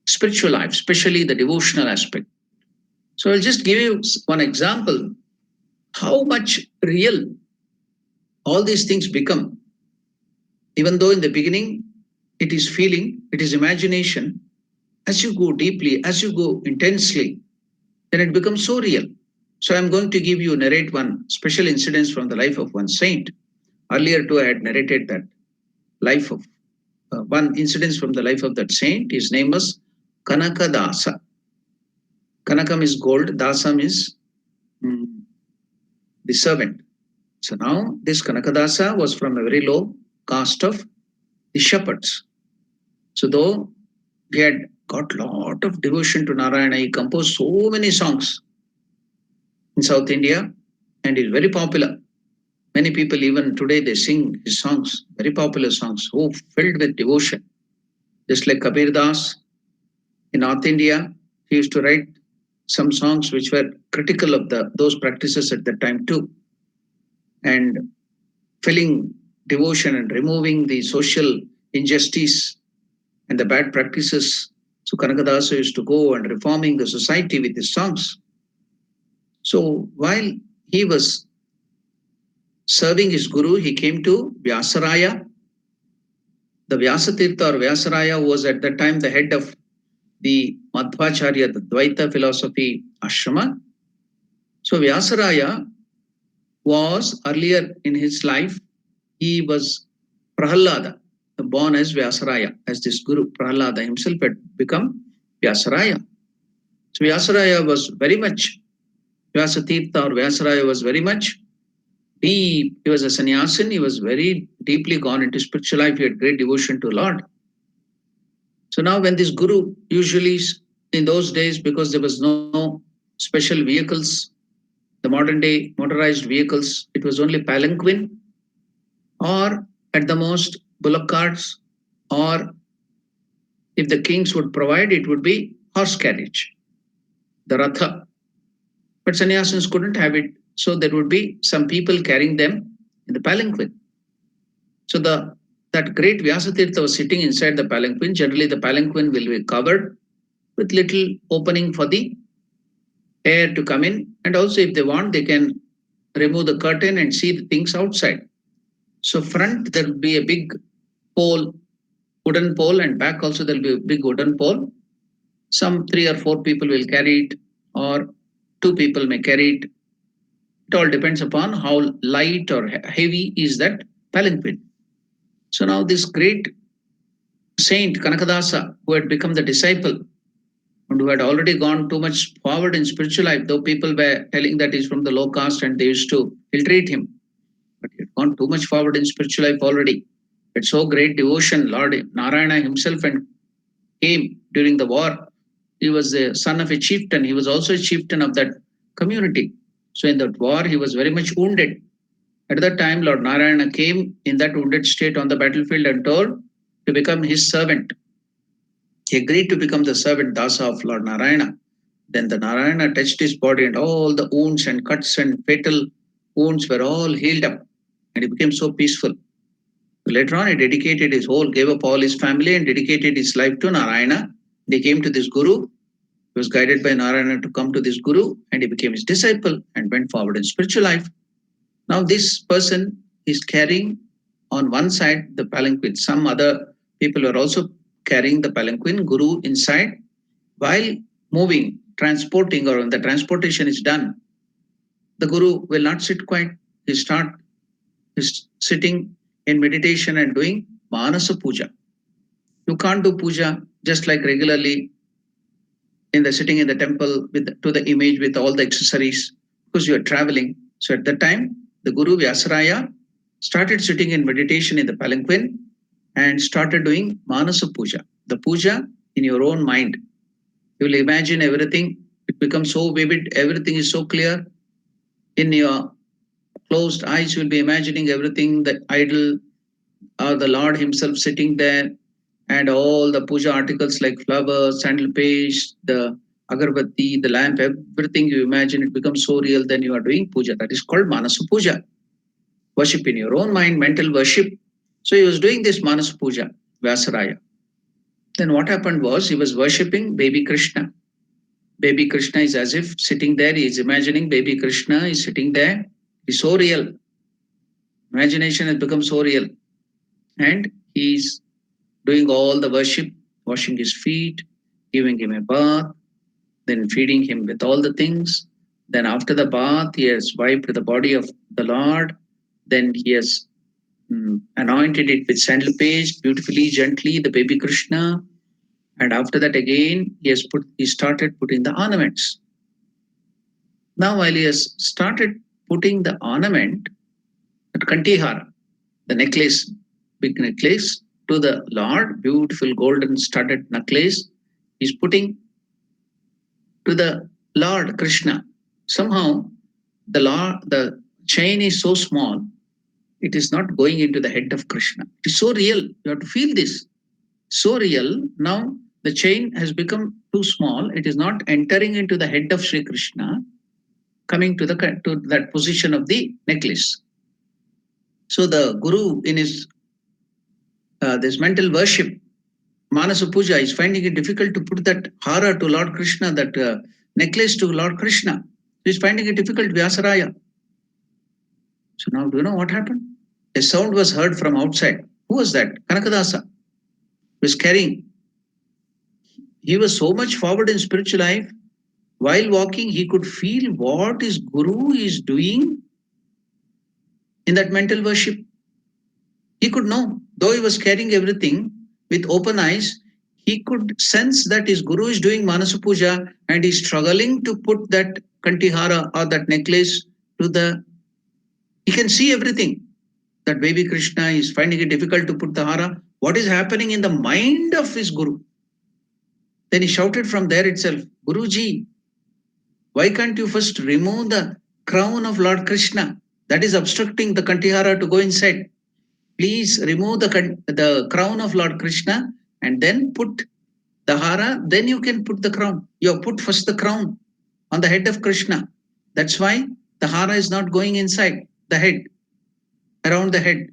spiritual life, especially the devotional aspect. So I'll just give you one example how much real all these things become. Even though in the beginning it is feeling, it is imagination, as you go deeply, as you go intensely, then it becomes so real. So I'm going to give you, narrate one special incident from the life of one saint. Earlier too, I had narrated that life of one incident from the life of that saint. His name was Kanakadasa. Kanakam is gold, Dasam is mm, the servant. So now this Kanakadasa was from a very low caste of the shepherds. So though he had got lot of devotion to Narayana, he composed so many songs in South India and is very popular. Many people even today they sing his songs, very popular songs, oh, filled with devotion. Just like Kabir Das in North India, he used to write some songs which were critical of those practices at that time too, and filling devotion and removing the social injustice and the bad practices. So Kanakadasa used to go and reforming the society with his songs. So while he was serving his guru, he came to Vyasaraya. The Vyasatirtha or Vyasaraya was at that time the head of the Madhvacharya, the Dvaita philosophy ashrama. So Vyasaraya was earlier in his life, he was Prahalada, born as Vyasaraya, as this Guru Prahalada himself had become Vyasaraya. So Vyasaraya was very much, Vyasatirtha or Vyasaraya was very much deep. He was a sannyasin, he was very deeply gone into spiritual life, he had great devotion to Lord. So now when this Guru, usually in those days, because there was no special vehicles, the modern day motorized vehicles, it was only palanquin or at the most bullock carts, or if the kings would provide, it would be horse carriage, the ratha. But sannyasins couldn't have it, so there would be some people carrying them in the palanquin. So that great Vyasatirtha was sitting inside the palanquin. Generally, the palanquin will be covered with little opening for the air to come in, and also if they want, they can remove the curtain and see the things outside. So front there will be a big pole, wooden pole, and back also there will be a big wooden pole. Some 3 or 4 people will carry it, or 2 people may carry it. It all depends upon how light or heavy is that palanquin. So now this great saint Kanakadasa, who had become the disciple and who had already gone too much forward in spiritual life, though people were telling that he's from the low caste and they used to ill-treat him. But he had gone too much forward in spiritual life already. It's so great devotion. Lord Narayana himself and came during the war. He was the son of a chieftain. He was also a chieftain of that community. So in that war, he was very much wounded. At that time, Lord Narayana came in that wounded state on the battlefield and told to become his servant. He agreed to become the servant Dasa of Lord Narayana. Then the Narayana touched his body and all the wounds and cuts and fatal wounds were all healed up and he became so peaceful. Later on, he dedicated his whole, gave up all his family and dedicated his life to Narayana. They came to this Guru. He was guided by Narayana to come to this Guru and he became his disciple and went forward in spiritual life. Now this person is carrying on one side the palanquin. Some other people were also carrying the palanquin, Guru inside. While moving, transporting, or when the transportation is done, the Guru will not sit quiet. He's sitting in meditation and doing Manasa Puja. You can't do puja just like regularly in the sitting in the temple with to the image with all the accessories because you are traveling. So at that time, the Guru Vyasaraya started sitting in meditation in the palanquin and started doing Manasa Puja. The puja in your own mind. You will imagine everything. It becomes so vivid. Everything is so clear. In your closed eyes, you will be imagining everything, the idol or the Lord himself sitting there and all the puja articles like flowers, sandal paste, the agarbatti, the lamp, everything you imagine, it becomes so real. Then you are doing puja. That is called Manasa Puja. Worship in your own mind, mental worship. So he was doing this Manasa Puja, Vyasaraya. Then what happened was he was worshipping baby Krishna. Baby Krishna is as if sitting there. He is imagining baby Krishna is sitting there. It's so real. Imagination has become so real. And he's doing all the worship, washing his feet, giving him a bath, then feeding him with all the things. Then after the bath, he has wiped the body of the Lord. Then he has anointed it with sandal paste, beautifully, gently, the baby Krishna. And after that again, he started putting the ornaments. Now while he has started putting the ornament, at Kantihara, the necklace, big necklace, to the Lord, beautiful golden studded necklace, he's putting to the Lord Krishna. Somehow the chain is so small, it is not going into the head of Krishna. It is so real. You have to feel this. So real. Now the chain has become too small. It is not entering into the head of Sri Krishna, coming to that position of the necklace. So the Guru in his this mental worship, Manasa Puja, is finding it difficult to put that hara to Lord Krishna, that necklace to Lord Krishna. He's finding it difficult, Vyasaraya. So now do you know what happened? A sound was heard from outside. Who was that? Kanakadasa was carrying. He was so much forward in spiritual life. While walking, he could feel what his Guru is doing in that mental worship. He could know, though he was carrying everything with open eyes, he could sense that his Guru is doing Manasa Puja and he's struggling to put that Kantihara or that necklace to the. He can see everything. That baby Krishna is finding it difficult to put the hara. What is happening in the mind of his Guru? Then he shouted from there itself, Guruji, why can't you first remove the crown of Lord Krishna? That is obstructing the Kantihara to go inside. Please remove the crown of Lord Krishna and then put the hara, then you can put the crown. You have put first the crown on the head of Krishna. That's why the hara is not going inside the head, around the head.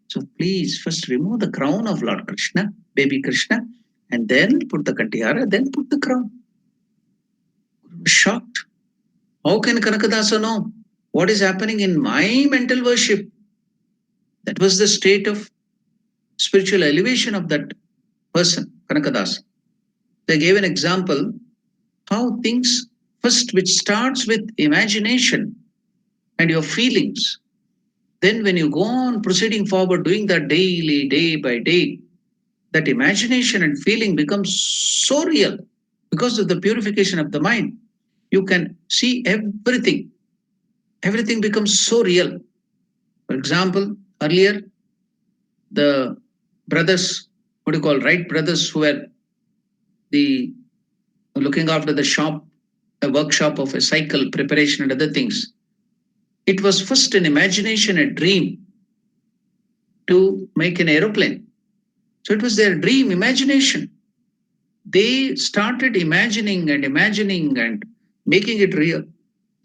So please first remove the crown of Lord Krishna, baby Krishna, and then put the Kantihara, then put the crown. Shocked. How can Kanakadasa know what is happening in my mental worship? That was the state of spiritual elevation of that person, Kanakadasa. They gave an example how things first, which starts with imagination and your feelings, then when you go on proceeding forward, doing that daily, day by day, that imagination and feeling becomes so real. because of the purification of the mind, you can see everything. Everything becomes so real. For example, earlier, the brothers, what do you call, right brothers, who were the looking after the shop, a workshop of a cycle preparation and other things. It was first an imagination, a dream to make an aeroplane. So it was their dream, imagination. They started imagining and making it real.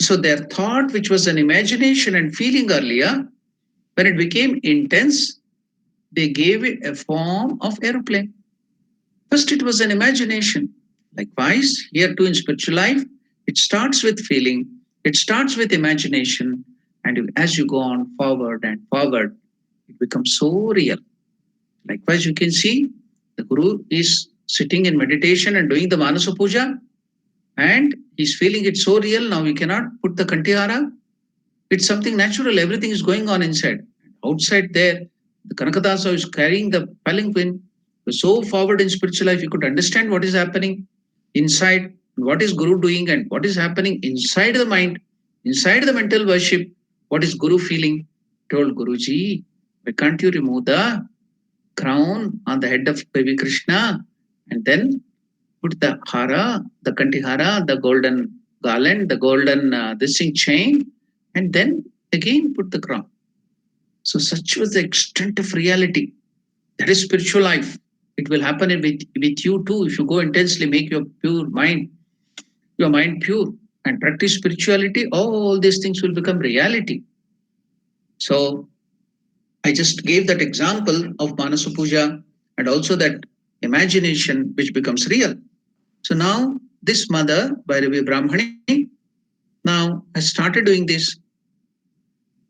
So their thought, which was an imagination and feeling earlier, when it became intense, they gave it a form of aeroplane. First, it was an imagination. Likewise, here too in spiritual life, it starts with feeling, it starts with imagination, and as you go on forward and forward, it becomes so real. Likewise, you can see the Guru is sitting in meditation and doing the Manasa Puja, and he's feeling it so real. Now we cannot put the Kantihara. It's something natural. Everything is going on inside. Outside there, the Kanakadasa is carrying the palanquin. So forward in spiritual life, you could understand what is happening inside, what is Guru doing, and what is happening inside the mind, inside the mental worship. What is Guru feeling? Told Guruji, why can't you remove the crown on the head of baby Krishna and then put the hara, the kantihara, the golden garland, the golden this thing chain, and then again put the crown. So such was the extent of reality. That is spiritual life. It will happen with you too if you go intensely, make your mind pure, and practice spirituality. All these things will become reality. So I just gave that example of Manasa Puja and also that imagination which becomes real. So now this mother, Bhairavi Brahmani, now has started doing this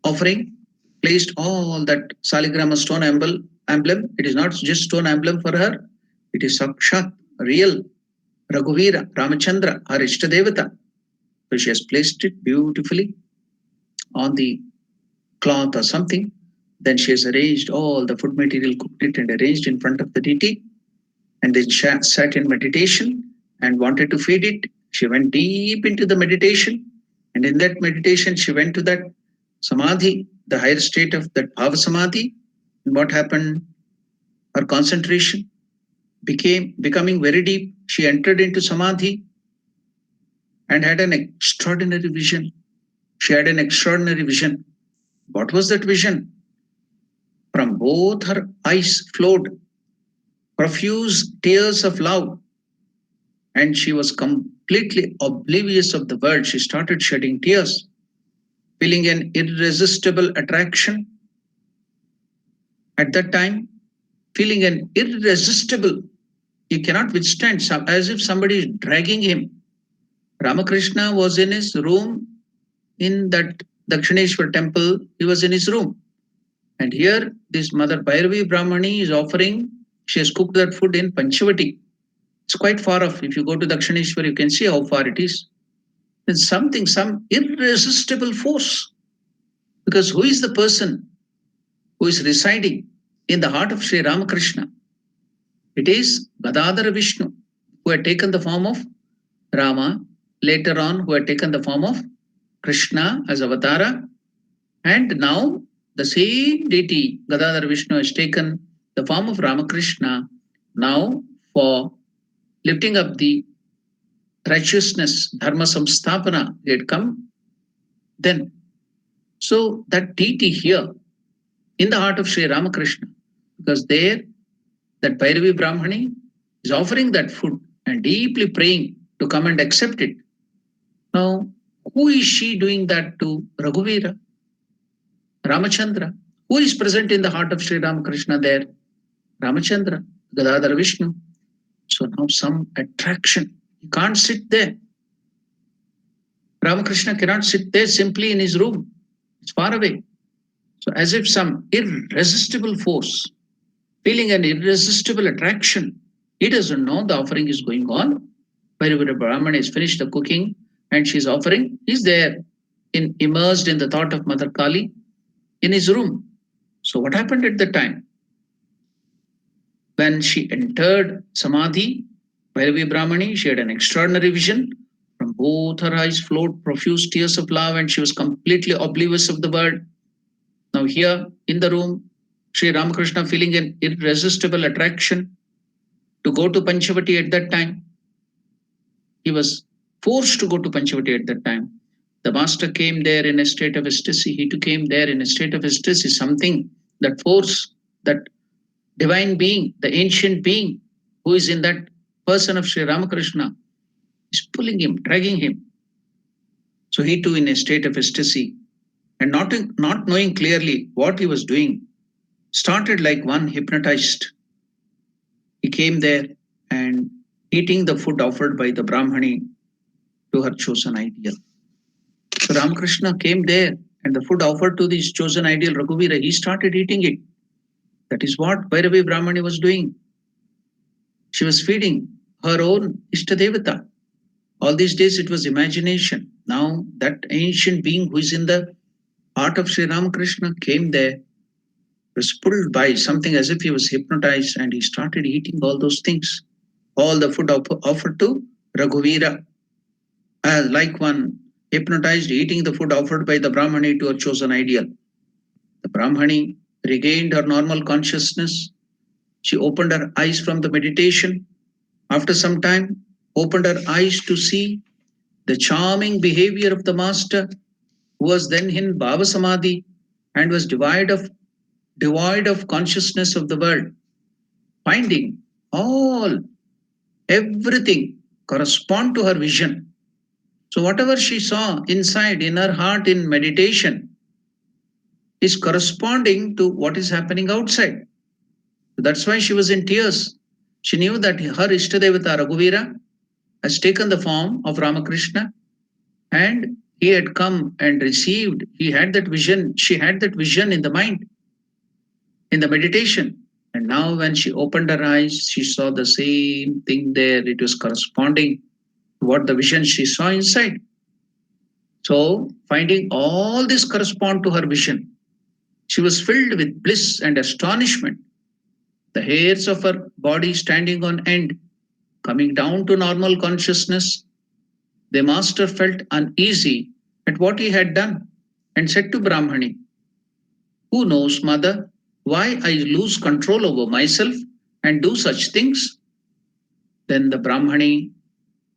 offering, placed all that Saligrama stone emblem. It is not just stone emblem for her, it is Sakshat, real Raghuvira, Ramachandra, her Ishtadevata. So she has placed it beautifully on the cloth or something. Then she has arranged all the food material, cooked it and arranged in front of the deity. And then sat in meditation and wanted to feed it. She went deep into the meditation. And in that meditation, she went to that samadhi, the higher state of that bhava samadhi. And what happened? Her concentration becoming very deep. She entered into samadhi and had an extraordinary vision. She had an extraordinary vision. What was that vision? From both her eyes flowed profuse tears of love, and she was completely oblivious of the world. She started shedding tears, feeling an irresistible attraction at that time, feeling an irresistible, he cannot withstand, as if somebody is dragging him. Ramakrishna was in his room in that Dakshineshwar temple, he was in his room. And here, this Mother Bhairavi Brahmani is offering, she has cooked that food in Panchavati. It's quite far off. If you go to Dakshineshwar, you can see how far it is. It's something, some irresistible force. Because who is the person who is residing in the heart of Sri Ramakrishna? It is Gadadhara Vishnu, who had taken the form of Rama, later on who had taken the form of Krishna as Avatara, and now the same deity, Gadadhara Vishnu, has taken the form of Ramakrishna now for lifting up the righteousness, Dharma Samstapana, he had come then. So that deity here in the heart of Sri Ramakrishna, because there that Bhairavi Brahmani is offering that food and deeply praying to come and accept it. Now, who is she doing that to? Raghuvira, Ramachandra. Who is present in the heart of Sri Ramakrishna there? Ramachandra, Gadadhara Vishnu. So now some attraction. He can't sit there. Ramakrishna cannot sit there simply in his room. It's far away. So as if some irresistible force, feeling an irresistible attraction. He doesn't know the offering is going on. Wherever a Brahman has finished the cooking and she's offering, he's there immersed in the thought of Mother Kali in his room. So what happened at the time? When she entered Samadhi, Bhairavi Brahmani, she had an extraordinary vision. From both her eyes flowed profuse tears of love, and she was completely oblivious of the world. Now, here in the room, Sri Ramakrishna feeling an irresistible attraction to go to Panchavati at that time. He was forced to go to Panchavati at that time. The master came there in a state of ecstasy. He too came there in a state of ecstasy. Something, that force, that divine being, the ancient being who is in that person of Sri Ramakrishna is pulling him, dragging him. So he too in a state of ecstasy and not knowing clearly what he was doing, started like one hypnotized. He came there and eating the food offered by the Brahmani to her chosen ideal. So Ramakrishna came there and the food offered to this chosen ideal Raghuvira, he started eating it. That is what Bhairavi Brahmani was doing. She was feeding her own Ishtadevata. All these days it was imagination. Now that ancient being who is in the heart of Sri Ramakrishna came there, was pulled by something as if he was hypnotized, and he started eating all those things. All the food offered to Raghuvira, like one hypnotized, eating the food offered by the Brahmani to her chosen ideal. The Brahmani regained her normal consciousness. She opened her eyes from the meditation. After some time, opened her eyes to see the charming behavior of the master, who was then in Bhava Samadhi and was devoid of consciousness of the world, finding everything correspond to her vision. So whatever she saw inside in her heart in meditation is corresponding to what is happening outside. That's why she was in tears. She knew that her Ishtadevata Raghuvira has taken the form of Ramakrishna, and he had come and received, he had that vision, she had that vision in the mind, in the meditation. And now when she opened her eyes, she saw the same thing there. It was corresponding to what the vision she saw inside. So finding all this correspond to her vision, she was filled with bliss and astonishment. The hairs of her body standing on end, coming down to normal consciousness. The master felt uneasy at what he had done and said to Brahmani, "Who knows, mother, why I lose control over myself and do such things?" Then the Brahmani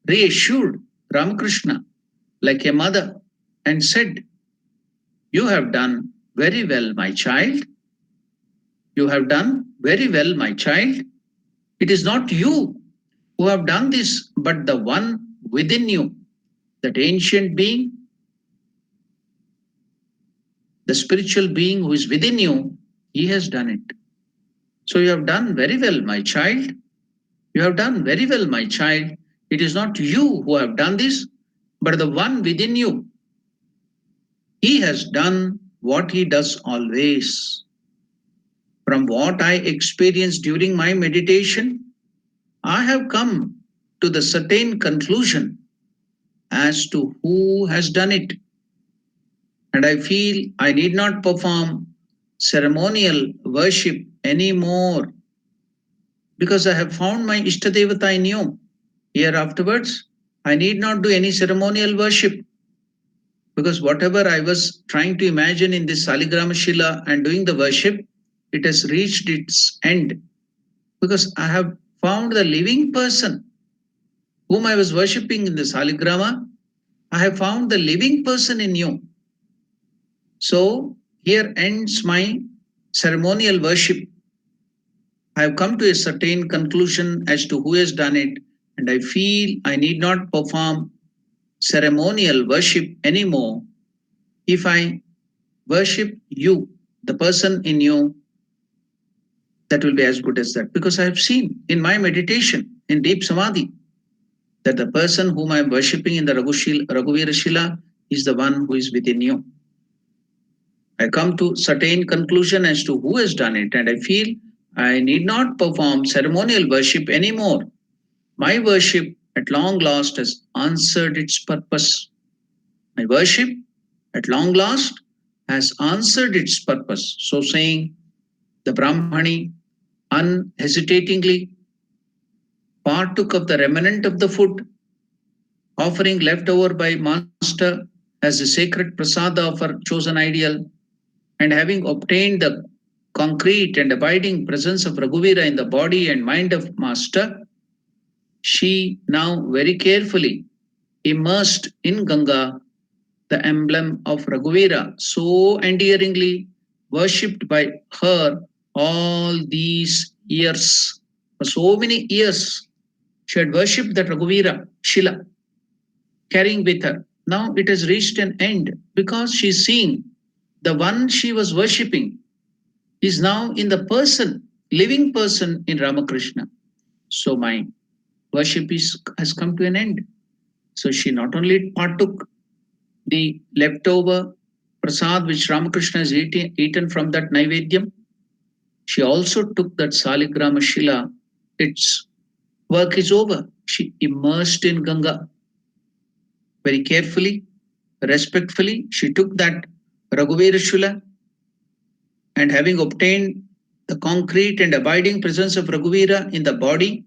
reassured Ramakrishna like a mother and said, "You have done very well, my child. You have done very well, my child. It is not you who have done this, but the one within you, that ancient being, the spiritual being who is within you, he has done it. So you have done very well, my child. You have done very well, my child. It is not you who have done this, but the one within you. He has done what he does always. From what I experienced during my meditation, I have come to the certain conclusion as to who has done it. And I feel I need not perform ceremonial worship anymore, because I have found my Ishtadevata in you. Here afterwards, I need not do any ceremonial worship, because whatever I was trying to imagine in this Saligrama Shila and doing the worship, it has reached its end, because I have found the living person whom I was worshipping in the Saligrama. I have found the living person in you. So here ends my ceremonial worship. I have come to a certain conclusion as to who has done it, and I feel I need not perform ceremonial worship anymore. If I worship you, the person in you, that will be as good as that. Because I have seen in my meditation, in deep samadhi, that the person whom I am worshipping in the Raghuvira Shila is the one who is within you. I come to certain conclusion as to who has done it, and I feel I need not perform ceremonial worship anymore. My worship at long last has answered its purpose. My worship at long last has answered its purpose. So saying, the Brahmani unhesitatingly partook of the remnant of the food, offering left over by master as a sacred prasada of her chosen ideal, and having obtained the concrete and abiding presence of Raghuvira in the body and mind of master, she now very carefully immersed in Ganga the emblem of Raghuvira, so endearingly worshipped by her all these years. For so many years, she had worshipped that Raghuvira, Shila, carrying with her. Now it has reached an end because she is seeing the one she was worshipping is now in the person, living person in Ramakrishna. So my worship has come to an end. So she not only partook the leftover prasad which Ramakrishna has eaten from that Naivedyam, she also took that Saligrama Shila. Its work is over. She immersed in Ganga very carefully, respectfully. She took that Raghuvira Shila, and having obtained the concrete and abiding presence of Raghuvira in the body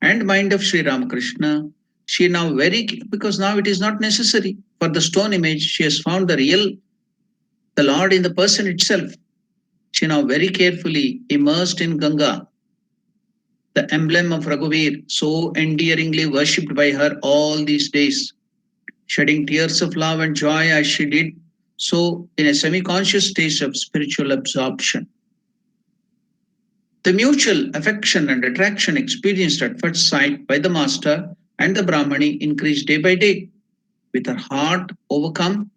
and mind of Sri Ramakrishna, she now because now it is not necessary for the stone image, she has found the Lord in the person itself. She now very carefully immersed in Ganga, the emblem of Raghuvir, so endearingly worshipped by her all these days, shedding tears of love and joy as she did so in a semi-conscious state of spiritual absorption. The mutual affection and attraction experienced at first sight by the master and the Brahmani increased day by day, with her heart overcome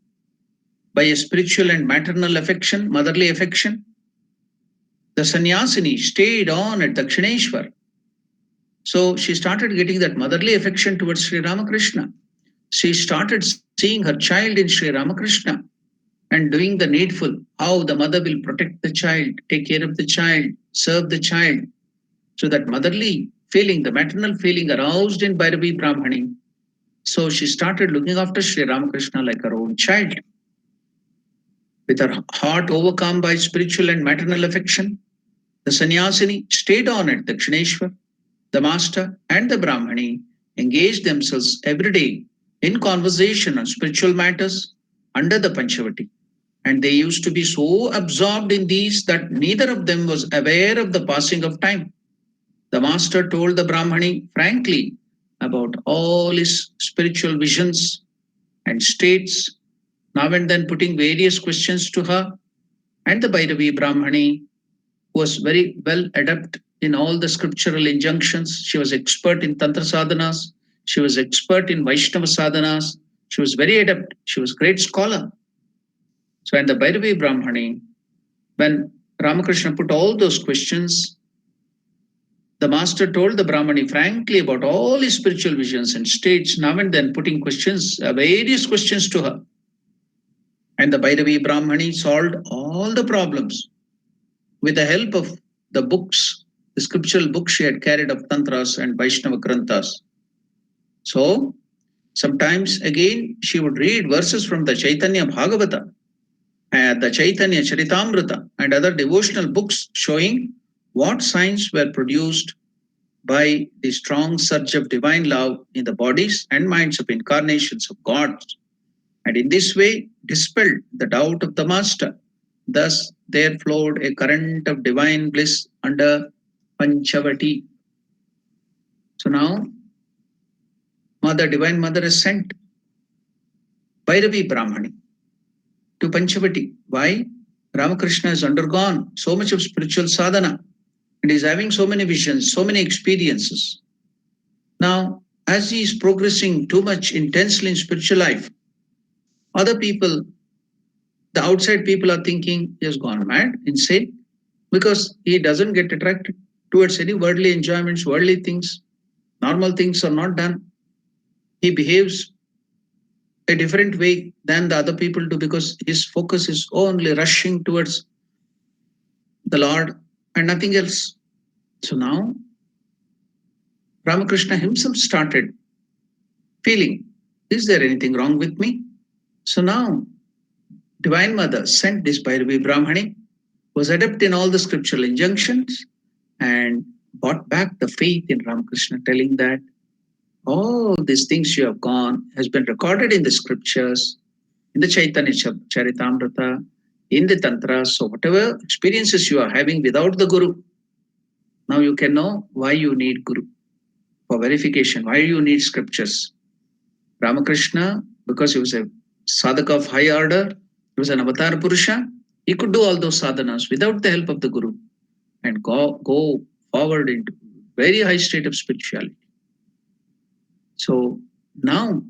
by a spiritual and maternal affection, motherly affection. The sannyasini stayed on at Dakshineshwar. So she started getting that motherly affection towards Sri Ramakrishna. She started seeing her child in Sri Ramakrishna and doing the needful, how the mother will protect the child, take care of the child, serve the child. So that motherly feeling, the maternal feeling aroused in Bhairavi Brahmani. So she started looking after Sri Ramakrishna like her own child. With her heart overcome by spiritual and maternal affection, the sannyasini stayed on at Dakshineshwar. The master and the Brahmani engaged themselves every day in conversation on spiritual matters under the Panchavati. And they used to be so absorbed in these that neither of them was aware of the passing of time. The master told the Brahmani frankly about all his spiritual visions and states, now and then putting various questions to her. And the Bhairavi Brahmani was very well adept in all the scriptural injunctions. She was expert in Tantra sadhanas. She was expert in Vaishnava sadhanas. She was very adept. She was a great scholar. So, and the Bhairavi Brahmani, when Ramakrishna put all those questions, the master told the Brahmani frankly about all his spiritual visions and states, now and then putting questions, various questions to her. And the Bhairavi Brahmani solved all the problems with the help of the books, the scriptural books she had carried of Tantras and Vaishnava Granthas. So, sometimes again, she would read verses from the Chaitanya Bhagavata, the Chaitanya Charitamrita, and other devotional books showing what signs were produced by the strong surge of divine love in the bodies and minds of incarnations of gods, and in this way dispelled the doubt of the master. Thus, there flowed a current of divine bliss under Panchavati. So now, Divine Mother has sent Bhairavi Brahmani to Panchavati. Why? Ramakrishna has undergone so much of spiritual sadhana and is having so many visions, so many experiences. Now, as he is progressing too much intensely in spiritual life, other people, the outside people are thinking he has gone mad, insane, because he doesn't get attracted towards any worldly enjoyments, worldly things. Normal things are not done. He behaves a different way than the other people do because his focus is only rushing towards the Lord and nothing else. So now Ramakrishna himself started feeling, is there anything wrong with me? So now Divine Mother sent this Bhairavi Brahmani, was adept in all the scriptural injunctions, and bought back the faith in Ramakrishna, telling that all these things you have gone has been recorded in the scriptures, in the Chaitanya Charitamrita, in the Tantra. So whatever experiences you are having without the Guru, now you can know why you need Guru for verification, why you need scriptures. Ramakrishna, because he was a sadhaka of high order, he was an avatar Purusha, he could do all those sadhanas without the help of the Guru and go forward into very high state of spirituality. So now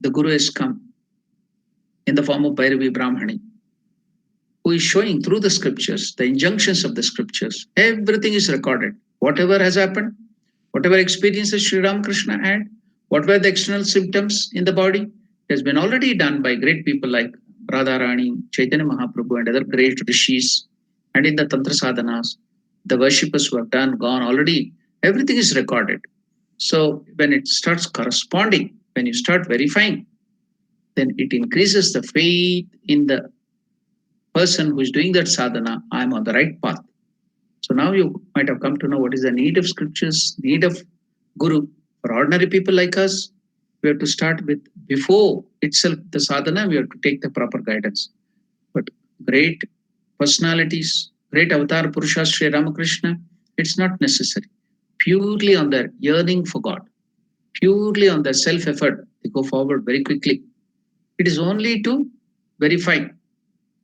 the Guru has come in the form of Bhairavi Brahmani, who is showing through the scriptures, the injunctions of the scriptures. Everything is recorded. Whatever has happened, whatever experiences Sri Ramakrishna had, what were the external symptoms in the body, has been already done by great people like Radharani, Chaitanya Mahaprabhu, and other great rishis. And in the Tantra sadhanas, the worshippers who have gone already, everything is recorded. So when it starts corresponding, when you start verifying, then it increases the faith in the person who is doing that sadhana. I am on the right path. So now you might have come to know what is the need of scriptures, need of Guru. For ordinary people like us, we have to start with before itself the sadhana, we have to take the proper guidance. But great personalities, great avatar Purushas, Sri Ramakrishna, it's not necessary. Purely on their yearning for God, purely on their self effort, they go forward very quickly. It is only to verify.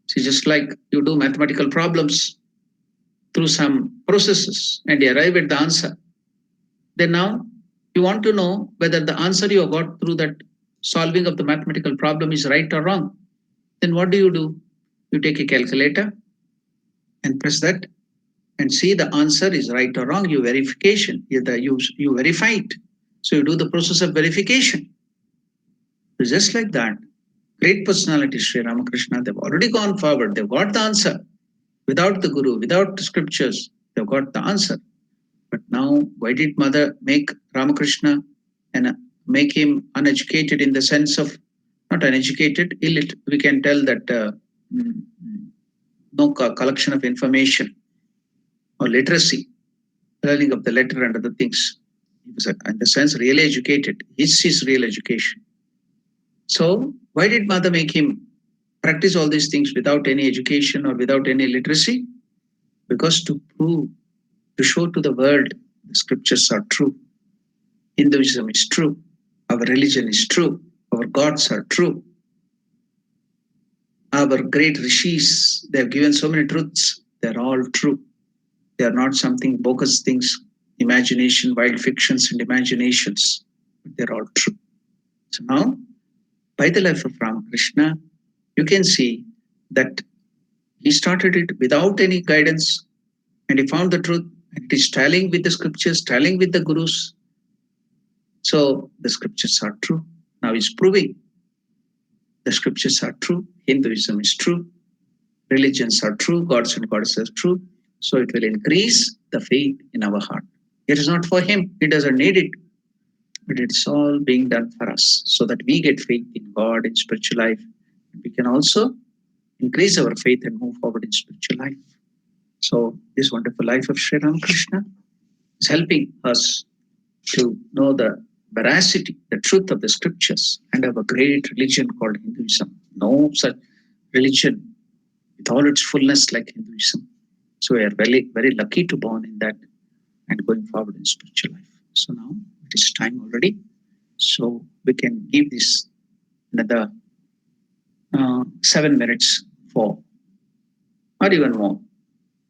See, just like you do mathematical problems through some processes and you arrive at the answer, then now you want to know whether the answer you got through that solving of the mathematical problem is right or wrong. Then what do? You take a calculator and press that and see the answer is right or wrong. You verification, you verify it. So you do the process of verification. So just like that, great personality Sri Ramakrishna, they've already gone forward. They've got the answer. Without the Guru, without the scriptures, they've got the answer. But now, why did Mother make Ramakrishna and make him uneducated in the sense of not uneducated, illiterate? We can tell that no collection of information or literacy, learning of the letter and other things. He was, in the sense, really educated. It's his real education. So, why did Mother make him practice all these things without any education or without any literacy? Because to prove, to show to the world the scriptures are true. Hinduism is true. Our religion is true. Our gods are true. Our great rishis, they have given so many truths. They're all true. They are not something bogus things, imagination, wild fictions and imaginations. They're all true. So now, by the life of Ramakrishna, you can see that he started it without any guidance and he found the truth. And it is tallying with the scriptures, tallying with the gurus. So the scriptures are true. Now he's proving the scriptures are true. Hinduism is true. Religions are true. Gods and goddesses are true. So it will increase the faith in our heart. It is not for him. He doesn't need it. But it's all being done for us so that we get faith in God, in spiritual life. We can also increase our faith and move forward in spiritual life. So this wonderful life of Sri Ramakrishna is helping us to know the veracity, the truth of the scriptures and of a great religion called Hinduism. No such religion with all its fullness like Hinduism. So we are very, very lucky to born in that and going forward in spiritual life. So now it is time already. So we can give this another 7 minutes for, or even more,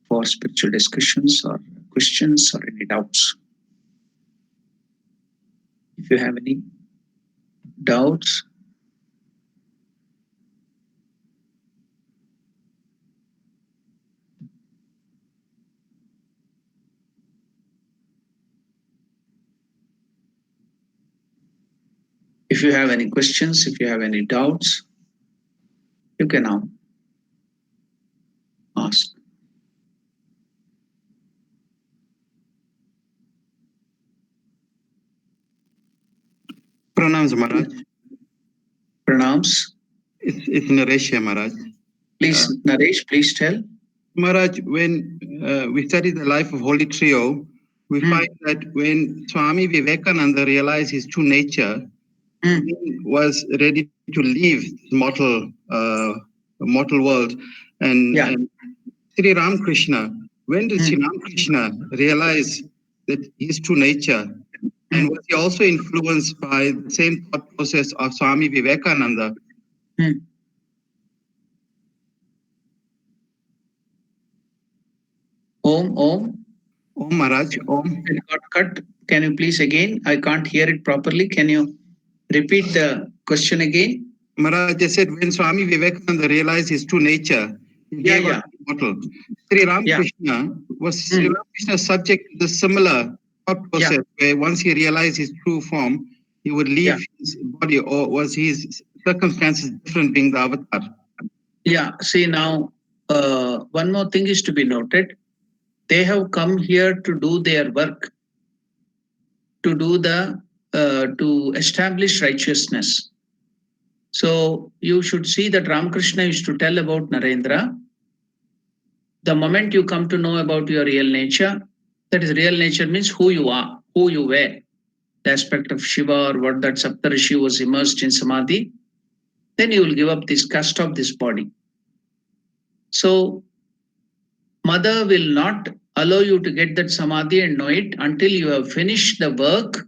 for spiritual discussions or questions or any doubts. If you have any doubts, if you have any questions, if you have any doubts, you can now ask. Pranams, Maharaj. Pranams. It's Naresh here, Maharaj. Please, Naresh, please tell. Maharaj, when we study the life of Holy Trio, we find that when Swami Vivekananda realized his true nature, he was ready to leave mortal world, and Sri Ramakrishna. When did Sri Ramakrishna realize that his true nature, and was he also influenced by the same thought process of Swami Vivekananda? Om, Om. Om Maharaj, Om. It got cut. Can you please again? I can't hear it properly. Can you repeat the question again? Maharaj, I said when Swami Vivekananda realized his true nature, he gave up immortal. Sri Ramakrishna was Sri Ramakrishna subject to the similar thought process where once he realized his true form, he would leave his body, or was his circumstances different being the avatar? Yeah, see now, one more thing is to be noted. They have come here to do their work, to do to establish righteousness. So you should see that Ramakrishna used to tell about Narendra. The moment you come to know about your real nature, that is real nature means who you are, who you were, the aspect of Shiva or what that Saptarishi was immersed in Samadhi, then you will give up this cast of this body. So Mother will not allow you to get that Samadhi and know it until you have finished the work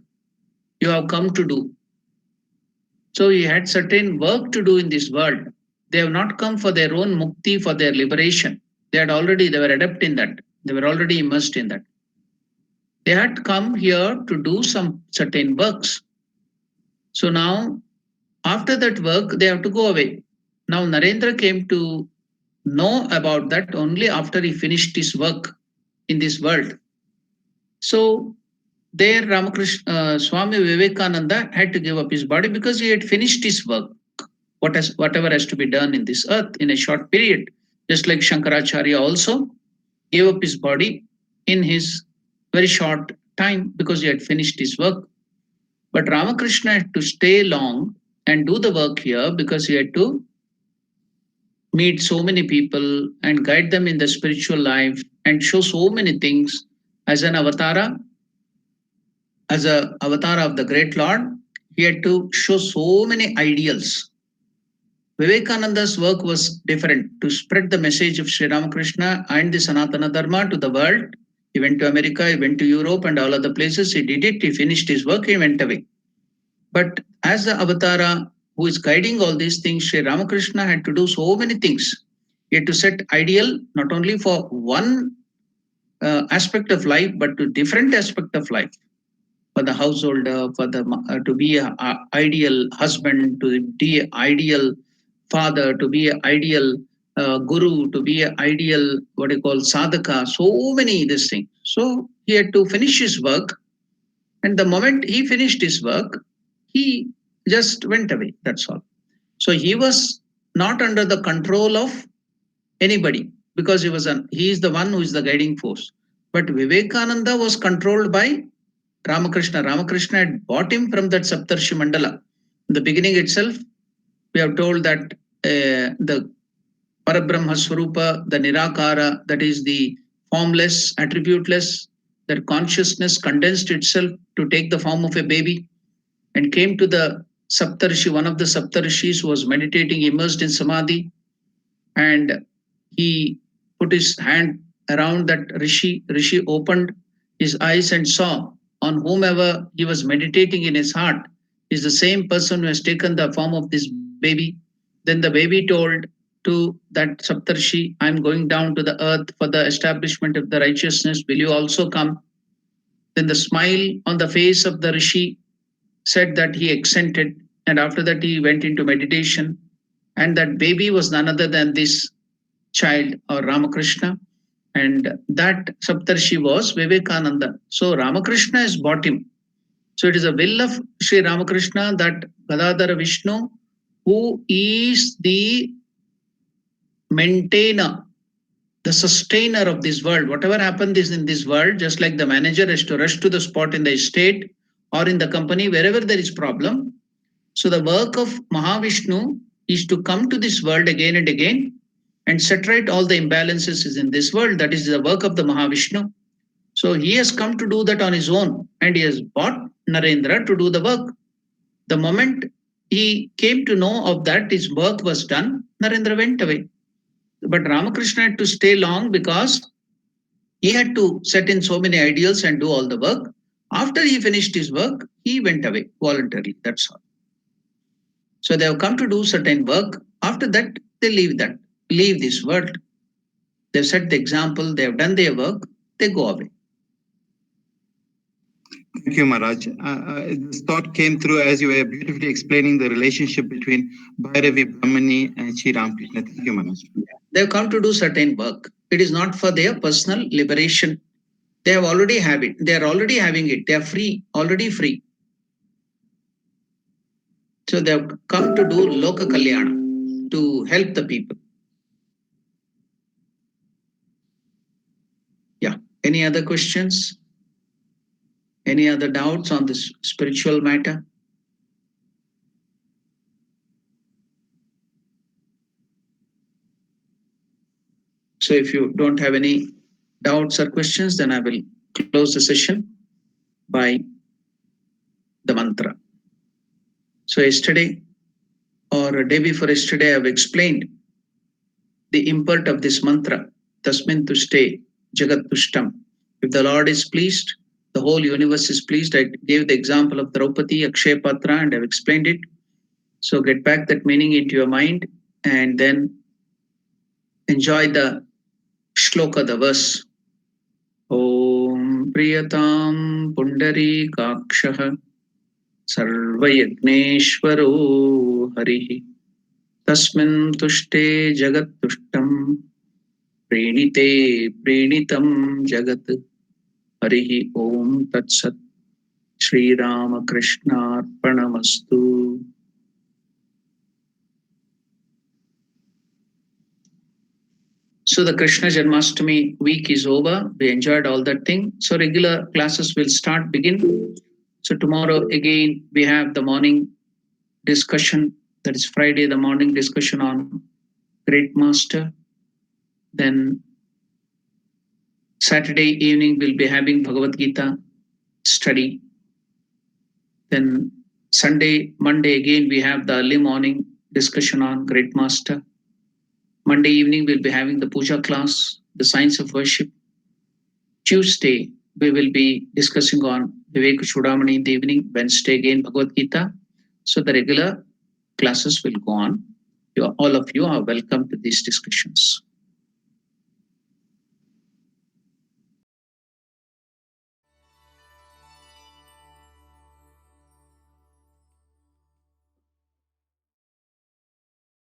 you have come to do. So he had certain work to do in this world. They have not come for their own mukti, for their liberation. They were adept in that. They were already immersed in that. They had come here to do some certain works. So now, after that work, they have to go away. Now Narendra came to know about that only after he finished his work in this world. So there Ramakrishna, Swami Vivekananda had to give up his body because he had finished his work, whatever has to be done in this earth in a short period. Just like Shankaracharya also gave up his body in his very short time because he had finished his work. But Ramakrishna had to stay long and do the work here because he had to meet so many people and guide them in the spiritual life and show so many things as an avatara, as a avatar of the great Lord. He had to show so many ideals. Vivekananda's work was different to spread the message of Sri Ramakrishna and the Sanatana Dharma to the world. He went to America, he went to Europe and all other places. He did it, he finished his work, he went away. But as the avatara who is guiding all these things, Sri Ramakrishna had to do so many things. He had to set ideal not only for one aspect of life, but to different aspect of life. For the householder, for the to be an ideal husband, to be an ideal father, to be an ideal guru, to be an ideal what you call sadhaka. So many this thing. So he had to finish his work, and the moment he finished his work, he just went away. That's all. So he was not under the control of anybody because he is the one who is the guiding force. But Vivekananda was controlled by Ramakrishna. Ramakrishna had bought him from that Saptarshi Mandala. In the beginning itself, we have told that the Parabrahma Swarupa, the Nirakara, that is the formless, attributeless, that consciousness condensed itself to take the form of a baby and came to the Saptarishi, one of the Saptarishis who was meditating immersed in Samadhi, and he put his hand around that Rishi. Rishi opened his eyes and saw on whomever he was meditating in his heart is the same person who has taken the form of this baby. Then the baby told to that Saptarshi, I am going down to the earth for the establishment of the righteousness. Will you also come? Then the smile on the face of the Rishi said that he accented, and after that he went into meditation. And that baby was none other than this child or Ramakrishna, and that Saptarshi was Vivekananda. So Ramakrishna has bought him. So it is a will of Sri Ramakrishna that Gadadhara Vishnu, who is the maintainer, the sustainer of this world, whatever happened is in this world, just like the manager has to rush to the spot in the estate or in the company, wherever there is problem. So the work of Mahavishnu is to come to this world again and again and set right all the imbalances is in this world. That is the work of the Mahavishnu. So he has come to do that on his own, and he has brought Narendra to do the work. The moment he came to know of that his work was done, Narendra went away. But Ramakrishna had to stay long because he had to set in so many ideals and do all the work. After he finished his work, he went away voluntarily. That's all. So they have come to do certain work. After that, they leave this world. They've set the example, they have done their work, they go away. Thank you, Maharaj. This thought came through as you were beautifully explaining the relationship between Bhairavi Brahmani and Sri Ramakrishna. Thank you, Maharaj. They've come to do certain work. It is not for their personal liberation. They have already have it. They are already having it. They are free, already free. So they have come to do Loka Kalyana, to help the people. Yeah. Any other questions? Any other doubts on this spiritual matter? So if you don't have any doubts or questions, then I will close the session by the mantra. So yesterday or a day before yesterday, I have explained the import of this mantra, Tasmin Tushte Jagat Tushtam. If the Lord is pleased, the whole universe is pleased. I gave the example of Draupadi, Akshay Patra, and I've explained it. So get back that meaning into your mind and then enjoy the shloka, the verse. Om Priyatam Pundari Kakshah Sarvayagneshwaro Harihi Tasmin Tushte Jagat Tushtam Prenite Prenitam Jagat Harihi Om Tat Sat Shri Ramakrishna Arpanamastu. So the Krishna Janmashtami week is over. We enjoyed all that thing. So regular classes will begin. So tomorrow again we have the morning discussion. That is Friday, the morning discussion on Great Master. Then Saturday evening we'll be having Bhagavad Gita study. Then Monday again we have the early morning discussion on Great Master. Monday evening we'll be having the puja class, the science of worship. Tuesday we will be discussing on Vivek Chudamani in the evening. Wednesday again Bhagavad Gita. So the regular classes will go on. All of you are welcome to these discussions.